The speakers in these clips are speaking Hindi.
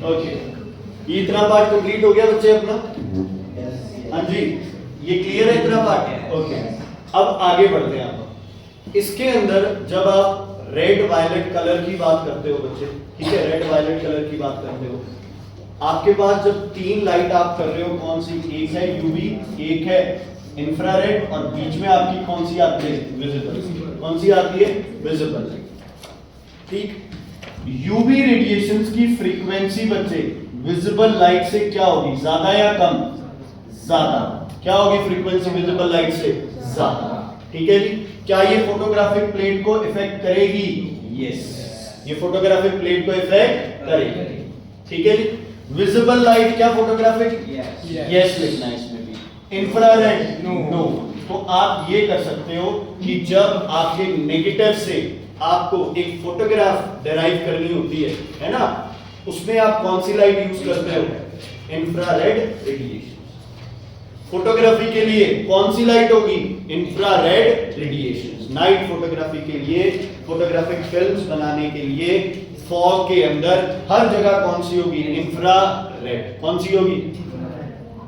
ओके, ये इतना पार्ट कंप्लीट हो गया बच्चे अपना? हाँ जी, ये क्लियर है इतना पार्ट? ओके, अब आगे बढ़ते हैं आप। इसके अंदर जब आप रेड वायलेट कलर की बात करते हो बच्चे, ठीक है, रेड वायलेट कलर की बात करते हो, आपके पास जब तीन लाइट आप कर रहे हो, कौन सी? एक है यूवी, एक है इंफ्रारेड, और बीच में आपकी कौन सी आती है? विजिबल। कौन सी आती है? विजिबल। ठीक, यूवी रेडिएशंस की फ्रीक्वेंसी बच्चे विजिबल लाइट से क्या होगी? ज्यादा या कम? ज्यादा। क्या होगी फ्रीक्वेंसी विजिबल लाइट से? ज्यादा। ठीक है जी। क्या ये फोटोग्राफिक प्लेट को इफेक्ट करेगी? यस, ये फोटोग्राफिक प्लेट को इफेक्ट करेगी। ठीक है जी। विजिबल लाइट क्या फोटोग्राफिक? यस लिखना है इसमें भी। इंफ्रारेड? नो। तो आप ये कर सकते हो कि जब आपके नेगेटिव से आपको एक फोटोग्राफ डेराइव करनी होती है ना, उसमें आप कौन सी लाइट यूज करते हो? Infrared radiation. फोटोग्राफी के लिए कौन सी लाइट होगी? Infrared radiation. नाइट फोटोग्राफी के लिए, फोटोग्राफिक फिल्म्स बनाने के लिए फॉग के अंदर हर जगह कौन सी होगी? इंफ्रारेड। कौन सी होगी?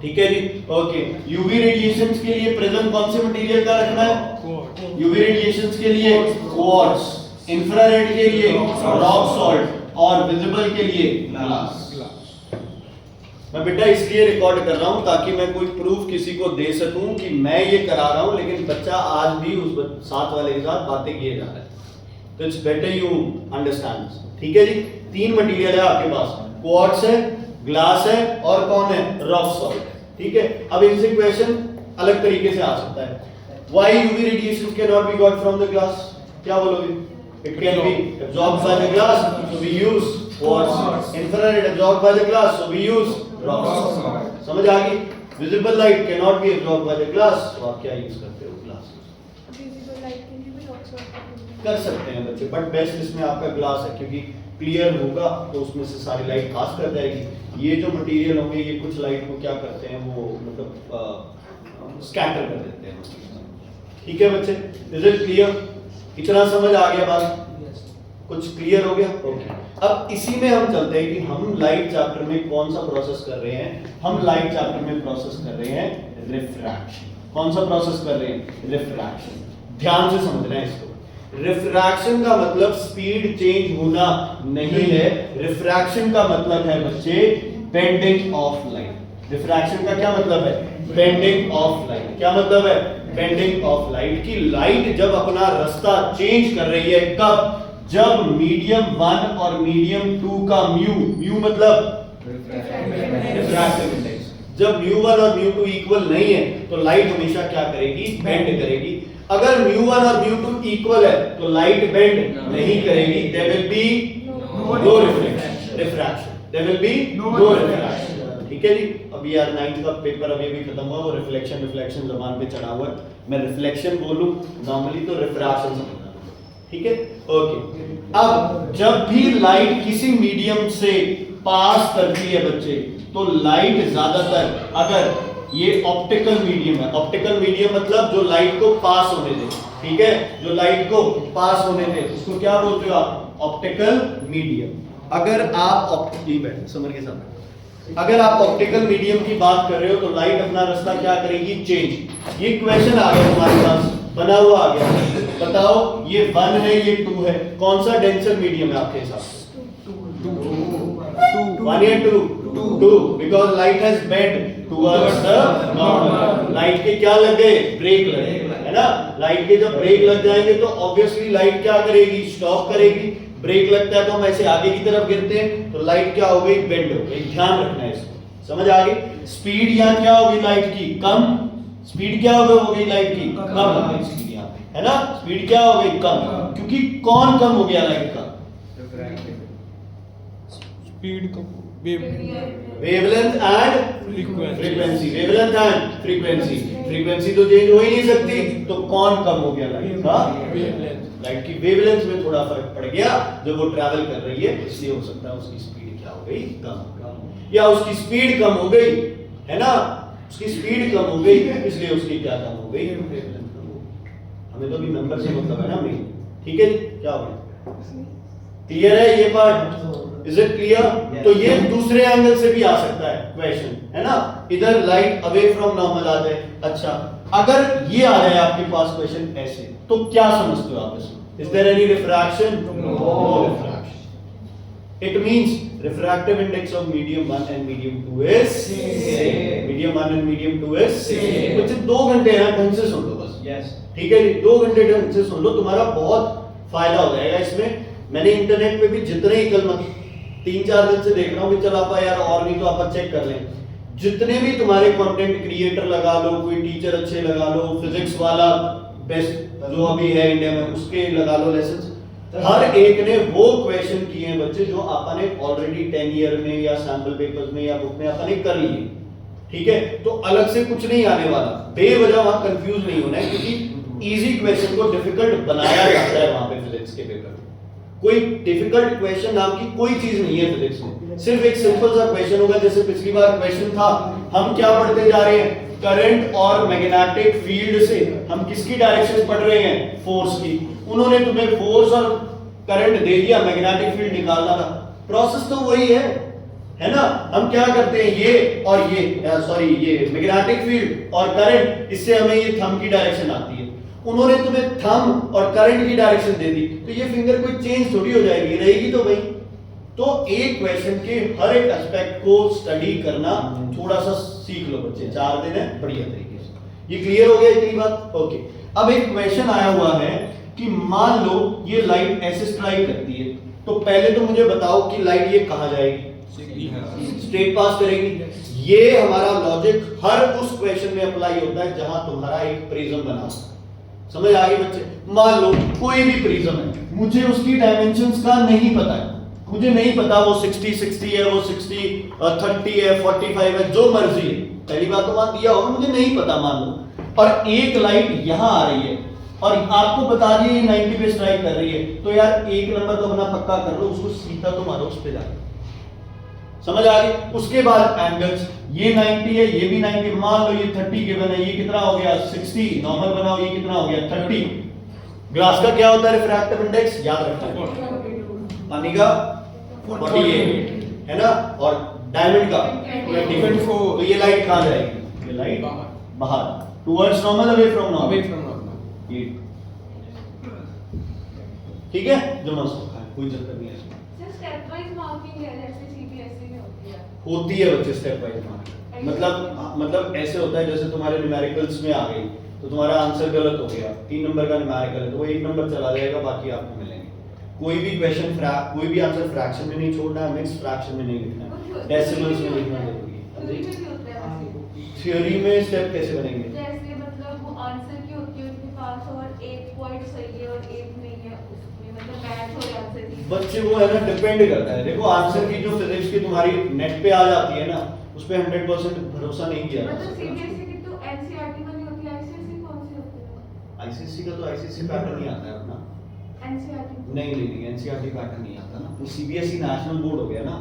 ठीक है जी। ओके, यूवी रेडिएशंस के लिए प्रिज्म कौन से मटेरियल का रखना है? यूवी रेडिएशंस के लिए क्वार्ट्ज, इंफ्रारेड के लिए रॉक सॉल्ट, और विजिबल के लिए ग्लास। मैं बेटा इसलिए रिकॉर्ड कर रहा हूं ताकि मैं कोई प्रूफ किसी को दे सकूं कि मैं ये करा रहा हूं, लेकिन बच्चा आज भी उस साथ वाले के साथ बातें किए जा रहा है। तो इट्स बेटर यू अंडरस्टैंड। ठीक है जी। तीन मटेरियल है आपके पास, क्वार्ट्ज है, ग्लास है, और कौन है? Rock salt. ठीक है। अब इनसे क्वेश्चन अलग तरीके से आ सकता है। Why UV radiation can not be got from the glass? क्या बोलोगे? It can be absorbed by the glass, so we use quartz. Infrared absorbed by the glass, so we use rock salt. समझ आ गई? Visible light cannot be absorbed by the glass, तो आप क्या यूज करते हो? ग्लास। Visible light के लिए भी rock salt कर सकते हैं बच्चे, बट बेस्ट इसमें आपका ग्लास है, क्योंकि क्लियर होगा तो उसमें से सारी लाइट पास कर जाएगी। ये जो मटेरियल होंगे ये कुछ लाइट को क्या करते हैं, वो मतलब स्कैटर कर देते हैं। ठीक है बच्चे, इज इट क्लियर? इतना समझ आ गया बात? कुछ क्लियर हो गया? ओके। अब इसी में हम चलते हैं कि हम लाइट चैप्टर में कौन सा प्रोसेस कर रहे हैं। हम लाइट चैप्टर में प्रोसेस कर रहे हैं रिफ्रैक्शन। कौन सा प्रोसेस कर रहे हैं? रिफ्रैक्शन। ध्यान से समझना है इसको। रिफ्रैक्शन का मतलब स्पीड चेंज होना नहीं है। रिफ्रैक्शन का मतलब है बच्चे बेंडिंग ऑफ लाइट। रिफ्रैक्शन का क्या मतलब है? Bending of light. क्या मतलब है? Bending of light. की लाइट जब अपना रास्ता चेंज कर रही है, कब? जब मीडियम 1 और मीडियम 2 का म्यू मतलब रिफ्रैक्टिव इंडेक्स, जब μ1 और μ2 इक्वल नहीं है तो लाइट हमेशा क्या करेगी? बेंड करेगी। अगर μ1 और μ2 इक्वल है तो लाइट बेंड नहीं करेगी। There will be no refraction. There will be no refraction. ठीक है जी। अभी यार 9th का पेपर अभी खत्म हुआ, वो रिफ्लेक्शन जबान पे चढ़ा हुआ है। मैं रिफ्लेक्शन बोलूं नॉर्मली तो रिफ्रैक्शन समझना। ठीक है। ओके। अब जब भी लाइट किसी मीडियम से पास करती है बच्चे, तो लाइट ज्यादातर, अगर ये ऑप्टिकल मीडियम है, ऑप्टिकल मीडियम मतलब जो लाइट को पास होने दे, ठीक है, जो लाइट को पास होने दे उसको क्या बोलते हो आप? Optical medium. अगर आप समर के साथ, अगर आप ऑप्टिकल मीडियम की बात कर रहे हो तो लाइट अपना रास्ता क्या करेगी? चेंज। ये क्वेश्चन आ गया तुम्हारे पास, बना हुआ आ गया। बताओ ये 1 है, ये 2 है, कौन सा डेंसर मीडियम है आपके हिसाब से? 1 या 2? 2, because light has bent towards the normal. Light के क्या लग गए? ब्रेक लगे, है ना? लाइट के जब ब्रेक लग जाएंगे तो ऑब्वियसली लाइट क्या करेगी? स्टॉप करेगी। ब्रेक लगता है तो हम ऐसे आगे की तरफ गिरते हैं, तो लाइट क्या हो गई? बेंड हो गई। ध्यान रखना है इसको। समझ आ गई? स्पीड यहाँ क्या होगी लाइट की? कम। स्पीड क्या हो गई लाइट की? कम हो गई स्पीड यहाँ पे, है ना? स्पीड क्या हो गई? कम। क्योंकि कौन कम हो गया लाइट का? Speed come, wavelength and frequency. Wavelength and frequency. Frequency तो चेंज हो ही नहीं सकती, तो कौन कम हो गया लाइट का? लाइट की वेवलेंथ में थोड़ा फर्क पड़ गया जब वो ट्रैवल कर रही है, इसलिए हो सकता है उसकी स्पीड क्या हो गई? कम। या उसकी स्पीड कम हो गई, है ना? उसकी स्पीड कम हो गई इसलिए उसकी क्या कम हो गई? वेवलेंथ कम हो गई। हमें तो भी नंबर से मतलब है ना मेन। ठीक है जी। क्या हो गया? क्लियर है ये पार्ट? Is it clear? तो ये दूसरे एंगल से भी आ सकता है क्वेश्चन, है ना? इधर लाइट अवे फ्रॉम नॉर्मल आ जाए। अच्छा, अगर ये आ जाए आपके पास क्वेश्चन ऐसे, तो क्या समझते हो आप इसमें? Is there any refraction? No refraction. It means refractive index of medium 1 and medium 2 is same. medium 1 and medium 2 is same. बच्चे 2 घंटे हैं, ढंग से सुन लो बस। Yes. ठीक है जी, 2 घंटे ढंग से सुन लो, तुम्हारा बहुत फायदा हो जाएगा इसमें। मैंने इंटरनेट पे भी जितने ही कल 3-4 दिन से देख रहा हूँ कि चल आपा यार, और नहीं तो आप चेक कर लें, जितने भी तुम्हारे कंटेंट क्रिएटर लगा लो, कोई टीचर अच्छे लगा लो, फिजिक्स वाला बेस्ट जो अभी है इंडिया में उसके लगा लो लेसन, हर एक ने वो क्वेश्चन किए हैं बच्चे जो आपने ऑलरेडी 10 ईयर में या सैंपल पेपर्स में या बुक में आपने कर लिए। ठीक है, तो अलग से कुछ नहीं आने वाला, बेवजह वहां कंफ्यूज नहीं होना है, क्योंकि इजी क्वेश्चन को डिफिकल्ट बनाया जाता है वहां पे फिजिक्स के पेपर में। कोई डिफिकल्ट क्वेश्चन नाम की कोई चीज नहीं है फिजिक्स में, सिर्फ एक सिंपल सा क्वेश्चन होगा। जैसे पिछली बार क्वेश्चन था, हम क्या पढ़ते जा रहे हैं? करंट और मैग्नेटिक फील्ड से हम किसकी डायरेक्शन पढ़ रहे हैं? फोर्स की। उन्होंने तुम्हें फोर्स और करंट दे दिया, मैग्नेटिक फील्ड निकालना था। प्रोसेस तो वही है ना? हम क्या करते हैं, ये और ये मैग्नेटिक फील्ड और करंट, इससे हमें ये थंब की डायरेक्शन आती है। उन्होंने तुम्हें थंब और करंट की डायरेक्शन दे दी, तो ये फिंगर कोई चेंज थोड़ी हो जाएगी, रहेगी तो भाई। तो एक क्वेश्चन के हर एक एस्पेक्ट को स्टडी करना थोड़ा सा सीख लो बच्चे, 4 दिन है, बढ़िया तरीके से। ये क्लियर हो गया इतनी बात? ओके, अब एक क्वेश्चन आया हुआ है कि मान लो ये लाइट ऐसे स्ट्राइक करती है, तो पहले तो मुझे बताओ कि लाइट ये कहां जाएगी? स्ट्रेट पास करेगी। ये हमारा लॉजिक हर उस क्वेश्चन में अप्लाई होता है जहां तुम्हारा एक प्रिज्म बना हो। समझ आ गई बच्चे? मान लो कोई भी प्रिज्म है, मुझे उसकी डायमेंशंस का नहीं पता है, मुझे नहीं पता वो 60 है, वो 60 30 है, 45 है, जो मर्जी है। पहली बात तो वहां दिया होगा, मुझे नहीं पता मान लो, और एक लाइट यहां आ रही है और आपको बता दिया ये 90 पे स्ट्राइक कर रही है, तो यार एक नंबर तो अपना पक्का कर लो, उसको सीधा तो मारो उस पे जाके। समझ आ गई? उसके बाद एंगल्स, ये 90 है, ये भी 90, मान लो ये 30 गिवन है, ये कितना हो गया? 60। नॉर्मल बनाओ, ये कितना हो गया? 30। ग्लास का क्या होता है रिफ्रैक्टिव इंडेक्स? याद रखना है, पानी का 48 है ना, और डायमंड का 24। तो ये लाइट कहां जाएगी? ये लाइट बाहर, towards normal, away from normal. ठीक है, जो मस्त है, कोई चक्कर नहीं है इसमें। सर स्टेप वाइज मार्किंग है, जैसे सीबीएसई में होती है। होती है बच्चे स्टेप वाइज मार्किंग, मतलब ऐसे होता है जैसे तुम्हारे न्यूमेरिकल्स में आ गई तो तुम्हारा आंसर गलत हो गया, 3 नंबर का न्यूमेरिकल है तो वो 1 नंबर चला जाएगा, बाकी आपको मिलेंगे। कोई भी क्वेश्चन कोई भी आंसर फ्रैक्शन में नहीं छोड़ना है, मिक्स फ्रैक्शन में नहीं लिखना है, डेसिमल्स में लिखना है। थ्योरी में स्टेप कैसे बनेंगे? जैसे मतलब वो आंसर की होती है उसके पास और एक पॉइंट सही है और एक नहीं है, उसमें मतलब मैच हो जाता है। बच्चे वो है ना, डिपेंड करता है। देखो आंसर की जो फिजिक्स की तुम्हारी नेट पे आ जाती है ना, उस पे 100% भरोसा नहीं किया जा मतलब सकता। सीबीएसई की तो एनसीईआरटी वाली होती है, आईसीएसई कौन सी होती है? आईसीएसई का तो आईसीएसई पैटर्न ही आता है अपना। एनसीईआरटी नहीं, एनसीईआरटी पैटर्न नहीं आता ना, वो सीबीएसई नेशनल बोर्ड हो गया ना।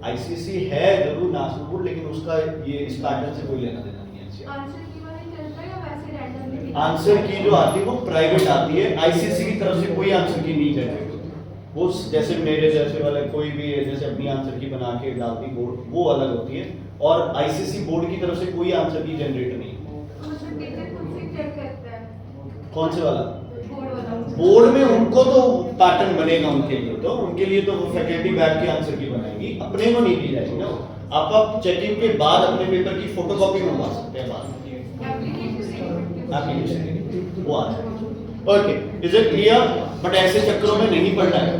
आईसीएसई है जरूर नेशनल बोर्ड, लेकिन उसका ये इस पैटर्न से कोई लेना देना नहीं है। एनसीईआरटी आंसर की वाली चलता है या वैसे रैंडमली? आंसर की जो आती है वो प्राइवेट आती है, आईसीएसई की तरफ से कोई आंसर की नहीं जनरेट होती। वो जैसे मेरे जैसे वाले कोई भी है, जैसे अपनी आंसर की बना के डालती बोर्ड, वो अलग होती है, और आईसीएसई बोर्ड की तरफ से कोई आंसर की जनरेट नहीं है। मतलब टीचर खुद से चेक करता है कौन से वाला? बोर्ड वाला। बोर्ड में उनको तो पैटर्न बनेगा, उनके लिए तो वो फैकल्टी बैठ के आंसर की बनाएगी, अपने को नहीं दी जाएगी ना। आप चेकिंग के बाद अपने पेपर की फोटोकॉपी मंगवा सकते हैं बाद में, एप्लीकेशन वो आ जाएगा। Okay, is it clear? But ऐसे चक्करों में नहीं पड़ना है,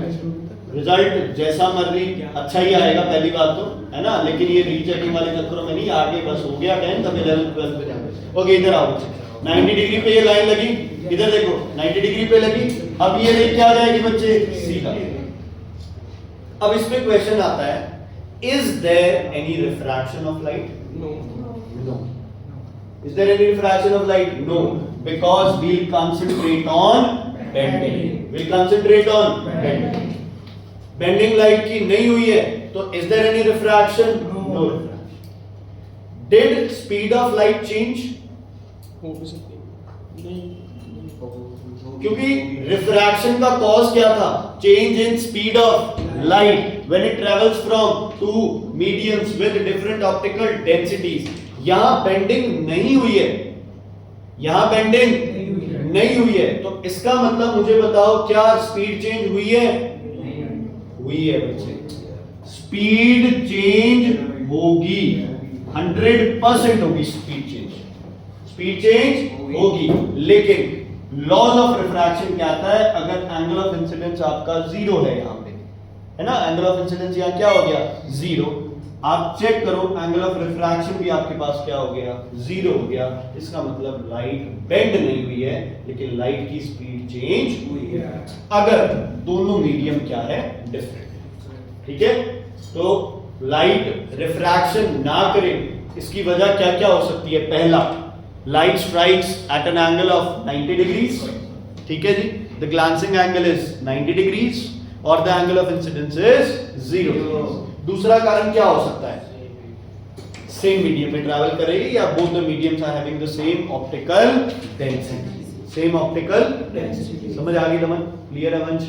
रिजल्ट जैसा मर्जी अच्छा ही आएगा पहली बात तो, है ना, लेकिन ये रीचेकिंग वाले चक्करों में नहीं, आगे बस हो गया 10th, अब 11th 12th पे जाएंगे। ओके, इधर आओ, 90 डिग्री पे ये लाइन लगी, इधर देखो 90 डिग्री पे लगी, अब ये रेट क्या आ जाएगी बच्चे? सीधा। अब इस पे क्वेश्चन आता है, is there any refraction of light? No. Is there any refraction of light? No, because we'll concentrate on bending. We'll concentrate on bending. Bending light की नहीं हुई है, तो is there any refraction? No refraction. Did speed of light change? क्योंकि रिफ्रैक्शन का कॉज क्या था? Change in speed of light when it travels from two mediums with different optical densities. यहां बेंडिंग नहीं हुई है, यहां बेंडिंग नहीं हुई है, तो इसका मतलब मुझे बताओ क्या स्पीड चेंज हुई है? हुई है बच्चे, स्पीड चेंज होगी, 100% होगी स्पीड चेंज, स्पीड चेंज होगी। लेकिन लॉज ऑफ रिफ्रैक्शन क्या आता है? अगर एंगल ऑफ इंसिडेंस आपका जीरो है, यहां पे है ना, एंगल ऑफ इंसिडेंस यहां क्या हो गया? जीरो। आप चेक करो एंगल ऑफ रिफ्रैक्शन भी आपके पास क्या हो गया? जीरो हो गया। इसका मतलब लाइट बेंड नहीं हुई है, लेकिन लाइट की स्पीड चेंज हुई है अगर दोनों मीडियम क्या है? डिफरेंट। ठीक है, तो लाइट रिफ्रैक्शन ना करे इसकी वजह क्या क्या हो सकती है? पहला, light strikes at an angle of 90 degrees, ठीक है जी, the glancing angle is 90 degrees और the angle of incidence is 0। दूसरा कारण क्या हो सकता है? सेम मीडियम में ट्रैवल करेगी या both the mediums are having the same optical density, same optical density. समझ आ गई दमन? क्लियर है वंश?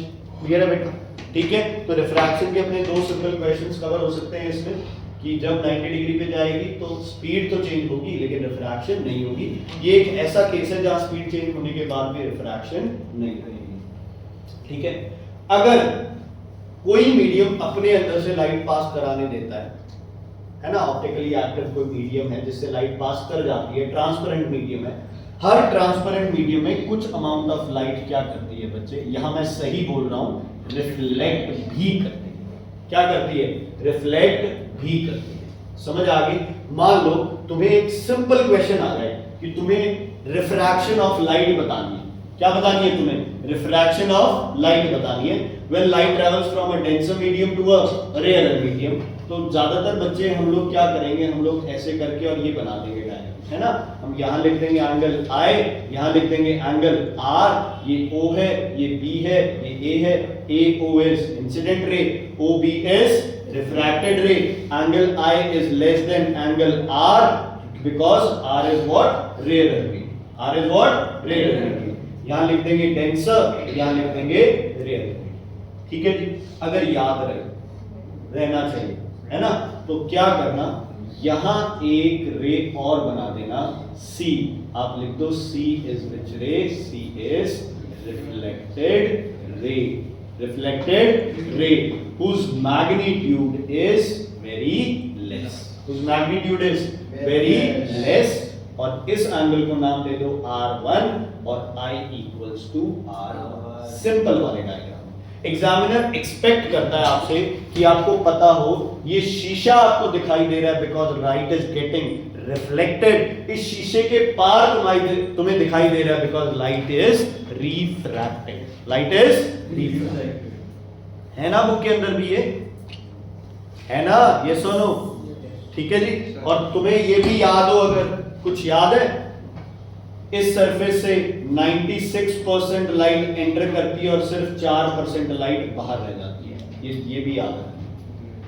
क्लियर है बेटा? ठीक है, तो रिफ्रैक्शन के अपने दो सिंपल क्वेश्चंस कवर हो सकते हैं इसमें कि जब 90 डिग्री पे जाएगी तो स्पीड तो चेंज होगी लेकिन रिफ्रैक्शन नहीं होगी। ये एक ऐसा केस है जहां स्पीड चेंज होने के बाद भी रिफ्रैक्शन नहीं होगी। ठीक है, अगर कोई मीडियम अपने अंदर से लाइट पास कराने देता है ना, ऑप्टिकली एक्टिव कोई मीडियम है जिससे लाइट पास कर जाती है, ट्रांसपेरेंट मीडियम है, हर ट्रांसपेरेंट मीडियम में कुछ अमाउंट ऑफ लाइट क्या करती है बच्चे? यहां मैं सही बोल रहा हूं, रिफ्लेक्ट भी करती है। क्या करती है? रिफ्लेक्ट भी करती है। समझ आ गई? मान लो तुम्हें एक सिंपल क्वेश्चन आ जाए कि तुम्हें रिफ्रैक्शन ऑफ लाइट बतानी है। क्या बतानी है तुम्हें? रिफ्रैक्शन ऑफ लाइट बतानी है when light travels from a denser medium to a rare medium. तो ज्यादातर बच्चे हम लोग क्या करेंगे? हम लोग ऐसे करके और ये बना देंगे डायरेक्ट, है ना। हम यहां लिख देंगे एंगल I, यहां लिख देंगे एंगल R, ये O है, ये B है, ये A है, AO is incident ray, OB is refracted ray, angle I is less than angle R because R is what? Rarer ray, R is what? Rarer ray। यहां लिख देंगे डेंसर, यहां लिख देंगे रेयर। ठीक है जी, अगर याद रहना चाहिए, है ना, तो क्या करना? यहां एक रे और बना देना C, आप लिख दो C is which ray? C is reflected ray, reflected ray whose magnitude is very less, whose magnitude is very less। और इस एंगल को नाम दे दो R1 और I equals to R1। Simple वाले डायग्राम। एग्जामिनर एक्सपेक्ट करता है आपसे कि आपको पता हो ये शीशा आपको दिखाई दे रहा है because light is getting reflected, इस शीशे के पार तुम्हें दिखाई दे रहा है because light is refracted, light is refracted. है ना बुक के अंदर भी ये है ना? ये सुनो, ठीक है जी। और तुम्हें ये भी याद हो, अगर कुछ याद है, इस सरफेस से 96% लाइट एंटर करती है और सिर्फ 4% लाइट बाहर रह जाती है, ये भी याद है।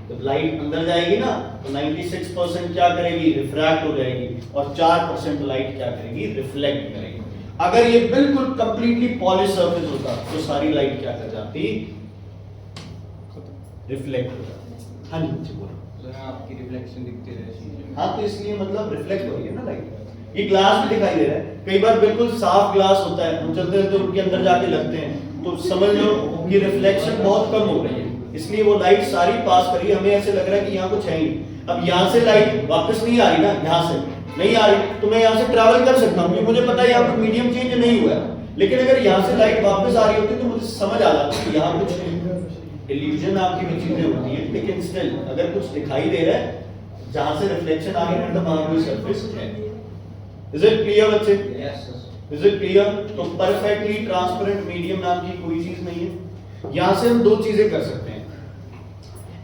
जब लाइट अंदर जाएगी ना तो 96% क्या करेगी? रिफ्रैक्ट हो जाएगी और 4% लाइट क्या करेगी? रिफ्लेक्ट करेगी। अगर ये बिल्कुल कंप्लीटली पॉलिश सरफेस होता तो सारी लाइट क्या कर जाती? रिफ्लेक्ट हो जाती। हाँ जी बोलो। आपकी रिफ्लेक्शन दिखती है। हाँ, तो इसलिए मतलब रिफ्लेक्ट हो रही है ना लाइट। ये ग्लास में दिखाई दे रहा है, कई बार बिल्कुल साफ ग्लास होता है, हम चलते हैं तो उनके अंदर जाके लगते हैं, तो समझ लो कि रिफ्लेक्शन बहुत कम हो रही है, इसलिए वो लाइट सारी पास करी, हमें ऐसे लग रहा है कि यहाँ कुछ है ही। अब यहाँ से लाइट वापस नहीं आ रही ना, यहाँ से नहीं आ रही तो मैं यहाँ से ट्रैवल कर सकता हूँ क्योंकि मुझे पता है यहाँ पर मीडियम चेंज नहीं हुआ है। लेकिन अगर यहाँ से लाइट वापस आ रही होती तो मुझे समझ आ जाता कि यहाँ कुछ इल्यूजन आपकी भी चीजें होती है, लेकिन स्टिल अगर कुछ दिखाई दे रहा है जहां से रिफ्लेक्शन आ रही है तो वहां कोई सरफेस है। इज इट क्लियर बच्चे? यस। Is it clear? तो परफेक्टली ट्रांसपेरेंट मीडियम नाम की कोई चीज नहीं है। यहां से हम दो चीजें कर सकते हैं,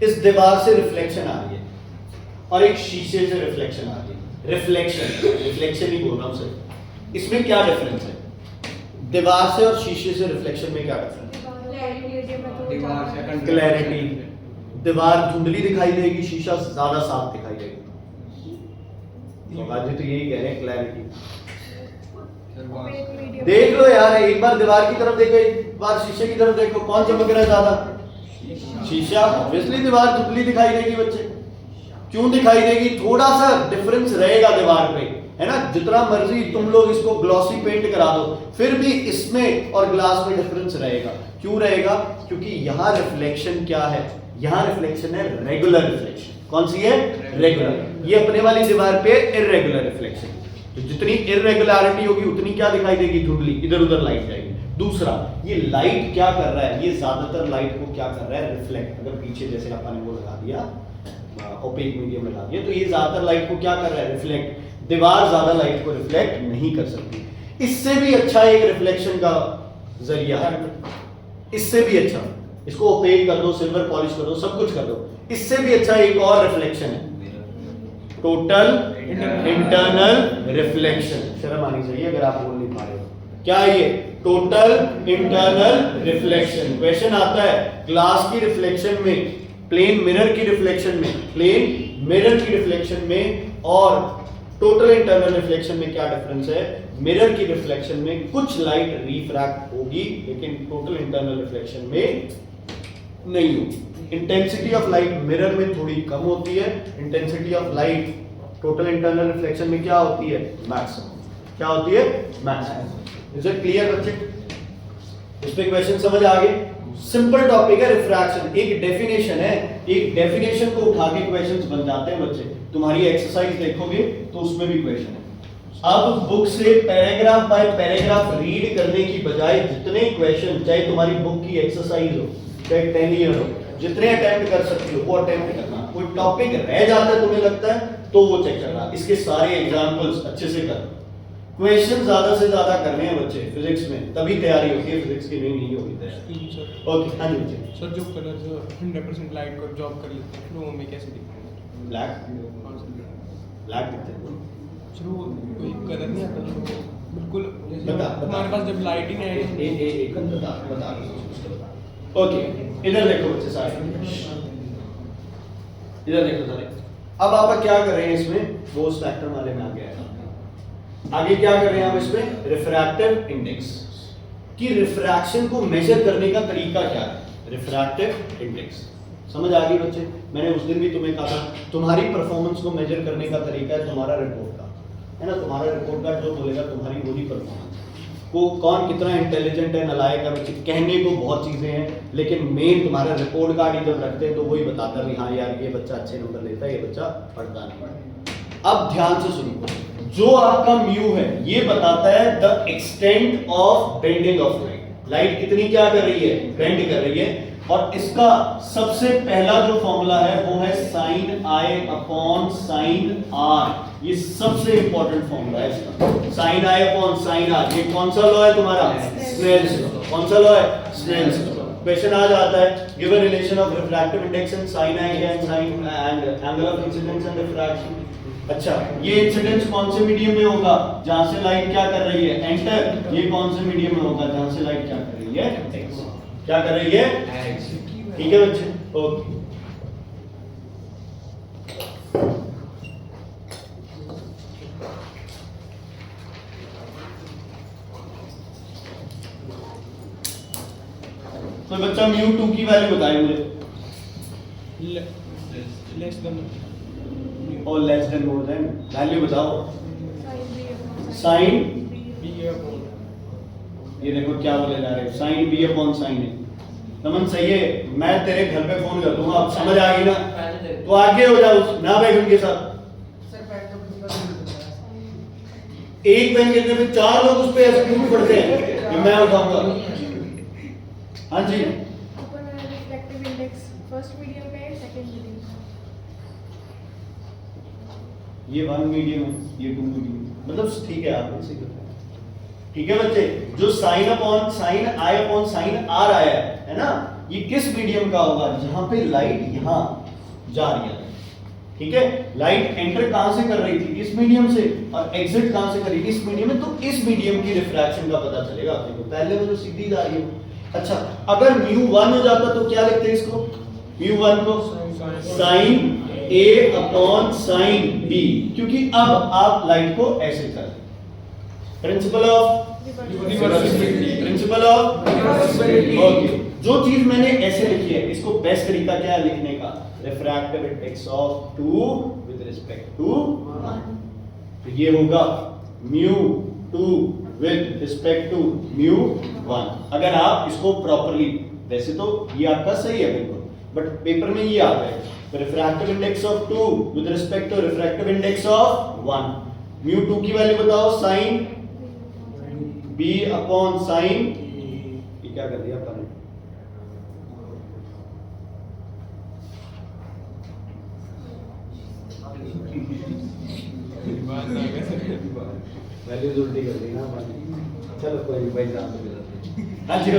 इस दीवार से रिफ्लेक्शन आ रही है और एक शीशे से रिफ्लेक्शन आ रही है। रिफ्लेक्शन ही बोल रहा हूं सर। इसमें क्या डिफरेंस है? दीवार से और शीशे से रिफ्लेक्शन में क्या डिफरेंस है? क्लैरिटी। दीवार धुंधली दिखाई देगी, शीशा ज्यादा साफ दिखाई देगा। तो आज तो यही कह रहे हैं, क्लैरिटी। देख लो यार, एक बार दीवार की तरफ देखो, एक बार शीशे की तरफ देखो, कौन चमक रहा है ज्यादा? शीशा। ऑब्वियसली दीवार दुबली दिखाई देगी बच्चे। क्यों दिखाई देगी? थोड़ा सा डिफरेंस रहेगा दीवार पे, है ना। जितना मर्जी तुम लोग इसको ग्लॉसी पेंट करा दो, फिर भी इसमें और ग्लास में डिफरेंस रहेगा। क्यों रहेगा? क्योंकि यहाँ रिफ्लेक्शन क्या है? यहाँ रिफ्लेक्शन है रेगुलर रिफ्लेक्शन। कौन सी है? रेगुलर। ये अपने वाली दीवार पे इररेगुलर रिफ्लेक्शन। तो जितनी इररेगुलरिटी होगी उतनी क्या दिखाई देगी? धुंधली, इधर उधर लाइट जाएगी। दूसरा, ये लाइट क्या कर रहा है? ये ज्यादातर लाइट को क्या कर रहा है? रिफ्लेक्ट। अगर पीछे जैसे अपन ने वो लगा दिया, ओपेक मीडियम लगा दिया, तो ये ज्यादातर लाइट को क्या कर रहा है? रिफ्लेक्ट। दीवार ज्यादा लाइट को रिफ्लेक्ट नहीं कर सकती। इससे भी अच्छा एक रिफ्लेक्शन का जरिया है, इससे भी अच्छा। इसको ओपेक कर दो, सिल्वर पॉलिश कर दो, सब कुछ कर दो। इससे भी अच्छा एक और रिफ्लेक्शन है, टोटल इंटरनल रिफ्लेक्शन। शर्म आनी चाहिए अगर आप बोल नहीं पा रहे हो। क्या है ये? Total internal reflection. क्वेश्चन आता है ग्लास की रिफ्लेक्शन में, प्लेन मिरर की रिफ्लेक्शन में, प्लेन मिरर की रिफ्लेक्शन में और टोटल इंटरनल रिफ्लेक्शन में क्या डिफरेंस है? मिरर की रिफ्लेक्शन में कुछ लाइट रिफ्रैक्ट होगी, लेकिन टोटल इंटरनल रिफ्लेक्शन में नहीं होगी। इंटेंसिटी ऑफ लाइट मिरर में थोड़ी कम होती है, intensity of light total internal reflection में क्या होती है? मैक्सिमम। क्या होती है? मैक्सिमम। इज इट क्लियर बच्चे? इस पे क्वेश्चन समझ आ गए? सिंपल टॉपिक है रिफ्रैक्शन, एक डेफिनेशन है, एक डेफिनेशन को उठा के क्वेश्चंस बन जाते हैं बच्चे। तुम्हारी एक्सरसाइज देखोगे तो उसमें भी क्वेश्चन है। अब बुक से पैराग्राफ बाय पैराग्राफ रीड करने की बजाय जितने क्वेश्चन, चाहे तुम्हारी बुक की एक्सरसाइज हो, चाहे 10 ईयर हो, जितने अटेम्प्ट कर सकते हो वो अटेम्प्ट करना। कोई टॉपिक रह जाता है तुम्हें लगता है तो वो चेक करना। इसके सारे एग्जांपल्स अच्छे से कर। क्वेश्चन ज्यादा से ज्यादा करने हैं बच्चे फिजिक्स में, तभी तैयारी होती है। फिजिक्स की नहीं होगी तैयारी। ओके, हाँ जी बच्चे। सर जो कलर्स 100% लाइट को एब्जॉर्ब कर लेते हैं, फ्लो में कैसे दिखते हैं? ब्लैक ब्लैक दिखते हैं। सर वो कोई कलर नहीं आता जो बिल्कुल जैसे बता। हमारे पास जब लाइट ही नहीं है। एक बता। ओके, इधर देखो बच्चे सारे, इधर देखो सारे। अब आप क्या कर रहे हैं इसमें? वो स्पेक्ट्रम वाले में आ गया है। आगे क्या कर रहे हैं हम इसमें? रिफ्रैक्टिव इंडेक्स की रिफ्रैक्शन को मेजर करने का तरीका क्या है? रिफ्रैक्टिव इंडेक्स समझ आ गई बच्चे? मैंने उस दिन भी तुम्हें कहा था, तुम्हारी परफॉर्मेंस को मेजर करने का तरीका है तुम्हारा रिपोर्ट कार्ड, है ना। तुम्हारा रिपोर्ट कार्ड जो बोलेगा तुम्हारी वही परफॉर्मेंस को। कौन कितना इंटेलिजेंट है, नालायक है बच्चे, कहने को बहुत चीजें हैं, लेकिन मेन तुम्हारा रिपोर्ट कार्ड ही जब रखते हैं तो वही बताता है हाँ यार ये बच्चा अच्छे नंबर लेता है, ये बच्चा पढ़ता नहीं। अब ध्यान से सुनो, जो आपका म्यू है ये बताता है the extent of bending of light. Light कितनी क्या कर रही है? बेंड कर रही है। और इसका सबसे पहला जो फॉर्मूला है वो है साइन आई अपॉन साइन आर। ये सबसे इंपॉर्टेंट फॉर्मूला है इसका, साइन आई अपॉन साइन आर। ये कौन सा लॉ है तुम्हारा? Snell's law. कौन सा लॉ है? Snell's law. क्वेश्चन आ जाता है given relation of refractive index and sine I and sine and angle of incidence and refraction. अच्छा, ये इंसिडेंस कौन से मीडियम में होगा? जहां से लाइट क्या कर रही है? एंटर। ये कौन से मीडियम में होगा? जहां से लाइट क्या कर रही है? क्या कर रही है? ठीक है बच्चे, ओके। तो बच्चा μ2 की वैल्यू बताए मुझे। लेस देन और less than more than value बताओ। साइन ये देखो क्या बोले जा रहे हैं, साइन बी अपॉन साइन ए। नमन सही है, मैं तेरे घर पे फोन कर दूंगा, अब समझ आ गई ना? तो आगे हो जाओ ना बैठ उनके साथ। एक पेन गिरने पे 4 लोग उस पे ऐसे क्यों पढ़ते हैं कि मैं उठाऊंगा? हाँ जी, रिफ्लेक्टिव इंडेक्स फर्स्ट मीडियम पे, सेकंड मीडियम। ये 1 मीडियम है, ये 2 मीडियम, मतलब ठीक है, आप इसे करते हैं। ठीक है बच्चे, जो साइन अपॉन साइन आई अपॉन साइन आर आया है ना, ये किस मीडियम का होगा? जहां पे लाइट यहां जा रही है। ठीक है, लाइट एंटर कहां से कर रही थी? इस मीडियम से, और एग्जिट कहां से कर रही थी? इस मीडियम में। तो इस मीडियम की रिफ्रैक्शन का पता चलेगा अपने को। पहले में तो सीधी जा रही है। अच्छा, अगर μ1 हो जाता तो क्या लिखते हैं इसको? μ1 को sine A upon sine B, क्योंकि अब आप लाइट को ऐसे कर रहे हैं। Principle of reversibility. Principle of okay. जो चीज मैंने ऐसे लिखी है, इसको बेस्ट तरीका क्या है लिखने का? Refractive index of 2 with respect to 1। तो ये होगा μ2 विद रिस्पेक्ट टू μ1। अगर आप इसको प्रॉपर्ली, वैसे तो ये आपका सही है बिल्कुल, बट पेपर में ये आता है refractive index of 2 with respect to refractive index of 1। μ2 की वैल्यू बताओ, साइन b अपॉन साइन, ये क्या कर दिया अपन ने? वैल्यूज उल्टी कर दी ना अपन। चलो कोई नहीं भाई, हाँ जी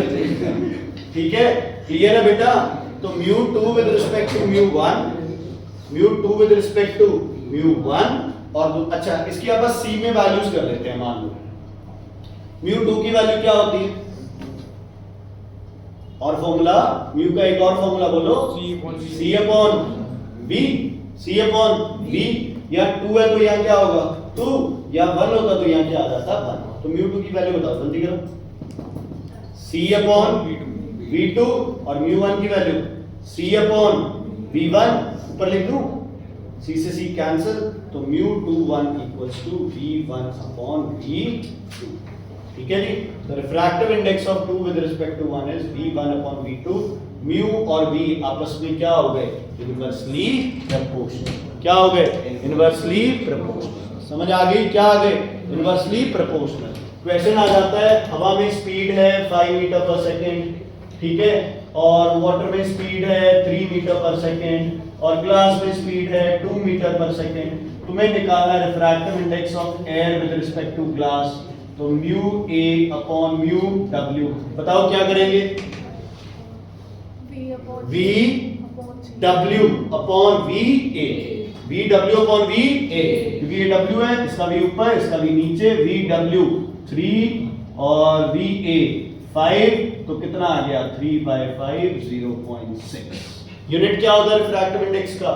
ठीक है, क्लियर है बेटा? तो μ2 with respect to μ1, μ2 with respect to μ1, और अच्छा इसकी आप बस c में वैल्यूज कर लेते हैं। मान लो μ2 की वैल्यू क्या होती है, और फॉर्मूला μ का एक और फॉर्मूला बोलो, c upon v। c upon v, या 2 है तो यहाँ क्या होगा 2, या 1 होता तो यहाँ क्या आ जाता 1। तो μ2 की वैल्यू बताओ जल्दी करो, c अपॉन v2, और μ1 की वैल्यू c अपॉन v1, ऊपर लिख दूं, c से c कैंसिल, तो μ21 equals to v1 upon v2। ठीक है जी? तो refractive index of 2 with respect to 1 is v1 upon v2। Mu और v आपस में क्या हो गए? Inversely proportional. क्या हो गए? Inversely proportional. समझ आ गई? क्या आ गए? Inversely proportional. क्वेश्चन आ जाता है, हवा में स्पीड है 5 मीटर पर सेकेंड, ठीक है, और वाटर में स्पीड है 3 मीटर पर सेकेंड, और ग्लास में स्पीड है 2 मीटर पर सेकेंड। तुम्हें निकालना है refractive index of air with respect to glass. तो mu A upon mu W, बताओ क्या करेंगे? V W upon V A, V W upon V A, क्योंकि ये डब्ल्यू है, इसका वी ऊपर इसका वी नीचे, वी डब्ल्यू 3 और वी ए 5, तो कितना आ गया? 3/5 0.6। यूनिट क्या होता है रिफ्रैक्टिव इंडेक्स का?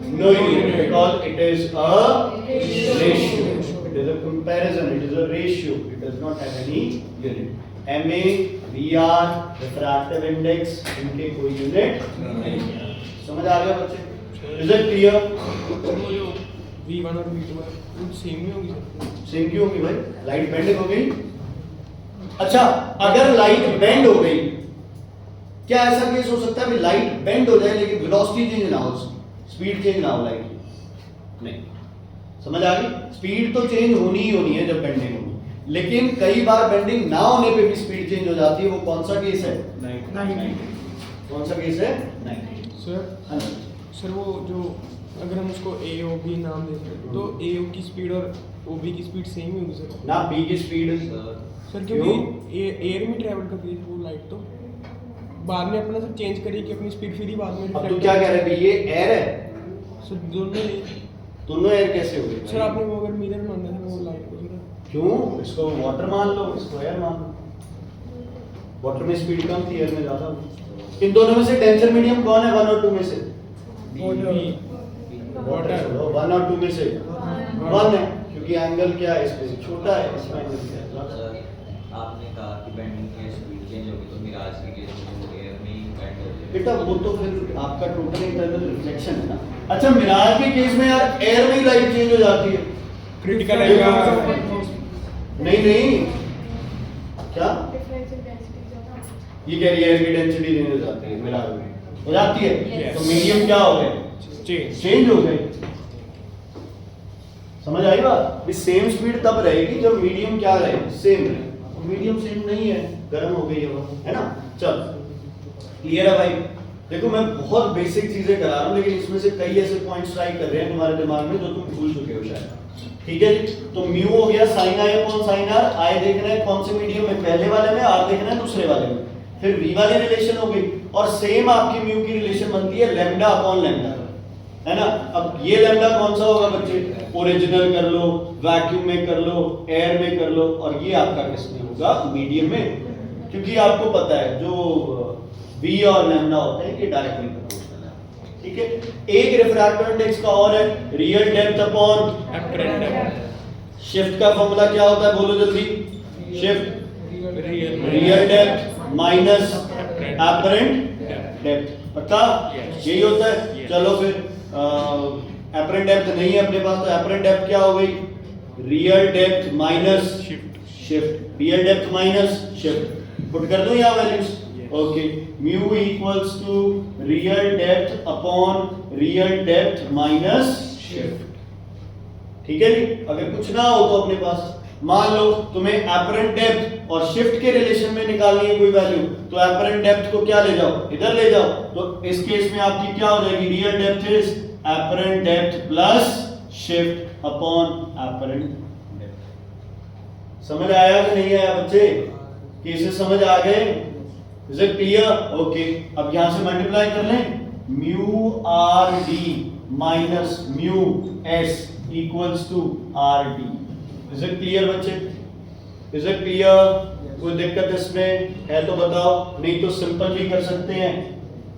No unit, because it is a ratio, it is a comparison, it is a ratio, it does not have any unit. MA, VR, refractive index, इनके कोई यूनिट नहीं है। समझ आ गया बच्चे? Is it clear? वो जो V1 और V2 है वो सेम ही होगी सर? सेम क्यों होगी भाई? लाइट बेंड हो गई। अच्छा, अगर लाइट बेंड हो गई, क्या ऐसा केस हो सकता है कि लाइट बेंड हो जाए लेकिन वेलोसिटी चेंज ना हो, स्पीड चेंज ना हो लाइट की? नहीं। समझ आ गई? स्पीड तो चेंज होनी ही होनी है जब बेंडिंग होगी, लेकिन कई बार बेंडिंग ना होने पे भी स्पीड चेंज हो जाती है। वो कौन सा केस है? नहीं। कौन सा केस है? नहीं सर। हाँ जी सर वो जो अगर हम उसको AOB नाम देते हैं तो AO की स्पीड और OB की स्पीड सेम ही होगी सर? ना, बी की स्पीड सर क्योंकि एयर में ट्रैवल करती है वो लाइट, तो बाद में अपना सब चेंज करेगी अपनी स्पीड, फिर ही बाद में। अब तू क्या कह रहे है? ये एयर है? सर दोनों एयर कैसे हो गए? सर आपने वो अगर मिरर मानना है वो लाइट को सर, क्यों? इसको वाटर मान लो, इसको एयर मान लो। वाटर में स्पीड कम थी, एयर में ज्यादा हुई। इन दोनों में से डेंसर मीडियम कौन है? 1 और 2 में से? वाटर। 1 और 2 में से 1 है, क्योंकि एंगल क्या है इसमें? छोटा है, इसमें एंगल क्या है? आपने कहा कि बेंडिंग में स्पीड चेंज होगी, तो मिराज के केस में वो एयर में ही बेंड हो जाएगा। बेटा वो तो फिर आपका टोटल इंटरनल रिफ्लेक्शन है ना। अच्छा, मिराज के केस में यार एयर में ही लाइट चेंज हो जाती है। क्रिटिकल नहीं है नहीं, क्या ये कह रही है? एयर की डेंसिटी चेंज हो जाती है मिराज में, हो जाती है। Yes. तो मीडियम क्या हो गए? चेंज हो गए। समझ आई बात? इस सेम स्पीड तब रहेगी जब मीडियम क्या रहे? सेम रहे। मीडियम सेम नहीं है, गर्म हो गई है ना? चल क्लियर है भाई? देखो मैं बहुत बेसिक चीजें करा रहा हूँ, लेकिन इसमें से कई ऐसे पॉइंट्स स्ट्राइक कर रहे हैं तुम्हारे दिमाग में जो तुम भूल चुके हो शायद। ठीक है जी? तो म्यू हो गया sine I upon sine r. I देखना है कौन से मीडियम में? पहले वाले में। आर देखना है दूसरे वाले में। फिर वी वाली रिलेशन हो गई, और सेम आपकी म्यू की रिलेशन बनती है लैम्डा अपॉन लैम्डा, है ना? अब ये लैम्डा कौन सा होगा बच्चे? ओरिजिनल कर लो, वैक्यूम में कर लो, एयर में कर लो, और ये आपका किसमें होगा? मीडियम में। क्योंकि आपको पता है जो V और लैम्डा होते हैं ये डायरेक्टली प्रोपोर्शनल है। ठीक है? एक रिफ्रैक्टिव इंडेक्स का और है real depth upon apparent depth. Shift का फॉर्मूला क्या होता है, बोलो जल्दी। Shift real depth minus apparent depth, पक्का यही होता है। चलो फिर एपरेंट डेप्थ नहीं है अपने पास, तो एपरेंट डेप्थ क्या हो गई, real depth minus shift, real depth minus shift. Put कर दूं यहाँ values, okay. Mu equals to real depth upon real depth minus shift, ठीक है जी। अगर कुछ ना हो तो अपने पास, मान लो तुम्हें एपरेंट डेप्थ और शिफ्ट के रिलेशन में निकालनी है कोई वैल्यू, तो एपरेंट डेप्थ को क्या ले जाओ, इधर ले जाओ। तो इस केस में आपकी क्या हो जाएगी, real depth is apparent depth plus shift upon apparent depth. समझ आया कि नहीं आया बच्चे, केसेस समझ आ गए, इज इट क्लियर? ओके, अब यहां से मल्टीप्लाई कर लें, mu R D minus mu S equals to R D. Is it clear बच्चे, इज इट क्लियर? कोई दिक्कत इसमें है तो बताओ, नहीं तो सिंपल भी कर सकते हैं।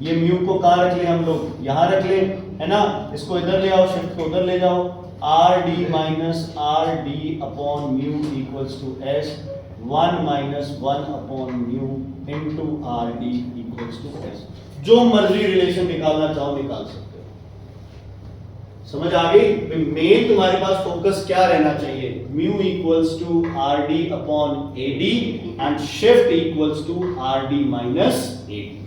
ये म्यू को कहाँ रख ले हम लोग, यहाँ रख ले, है ना। इसको इधर ले आओ, शिफ्ट को उधर ले जाओ, R D minus R D upon mu equals to S, 1 minus 1 upon mu into R D equals to S. जो मर्जी रिलेशन निकालना चाहो निकाल सकते हो। समझ आ गई? मेन तुम्हारे पास फोकस क्या रहना चाहिए, mu equals to R D upon A D and shift equals to R D minus A D.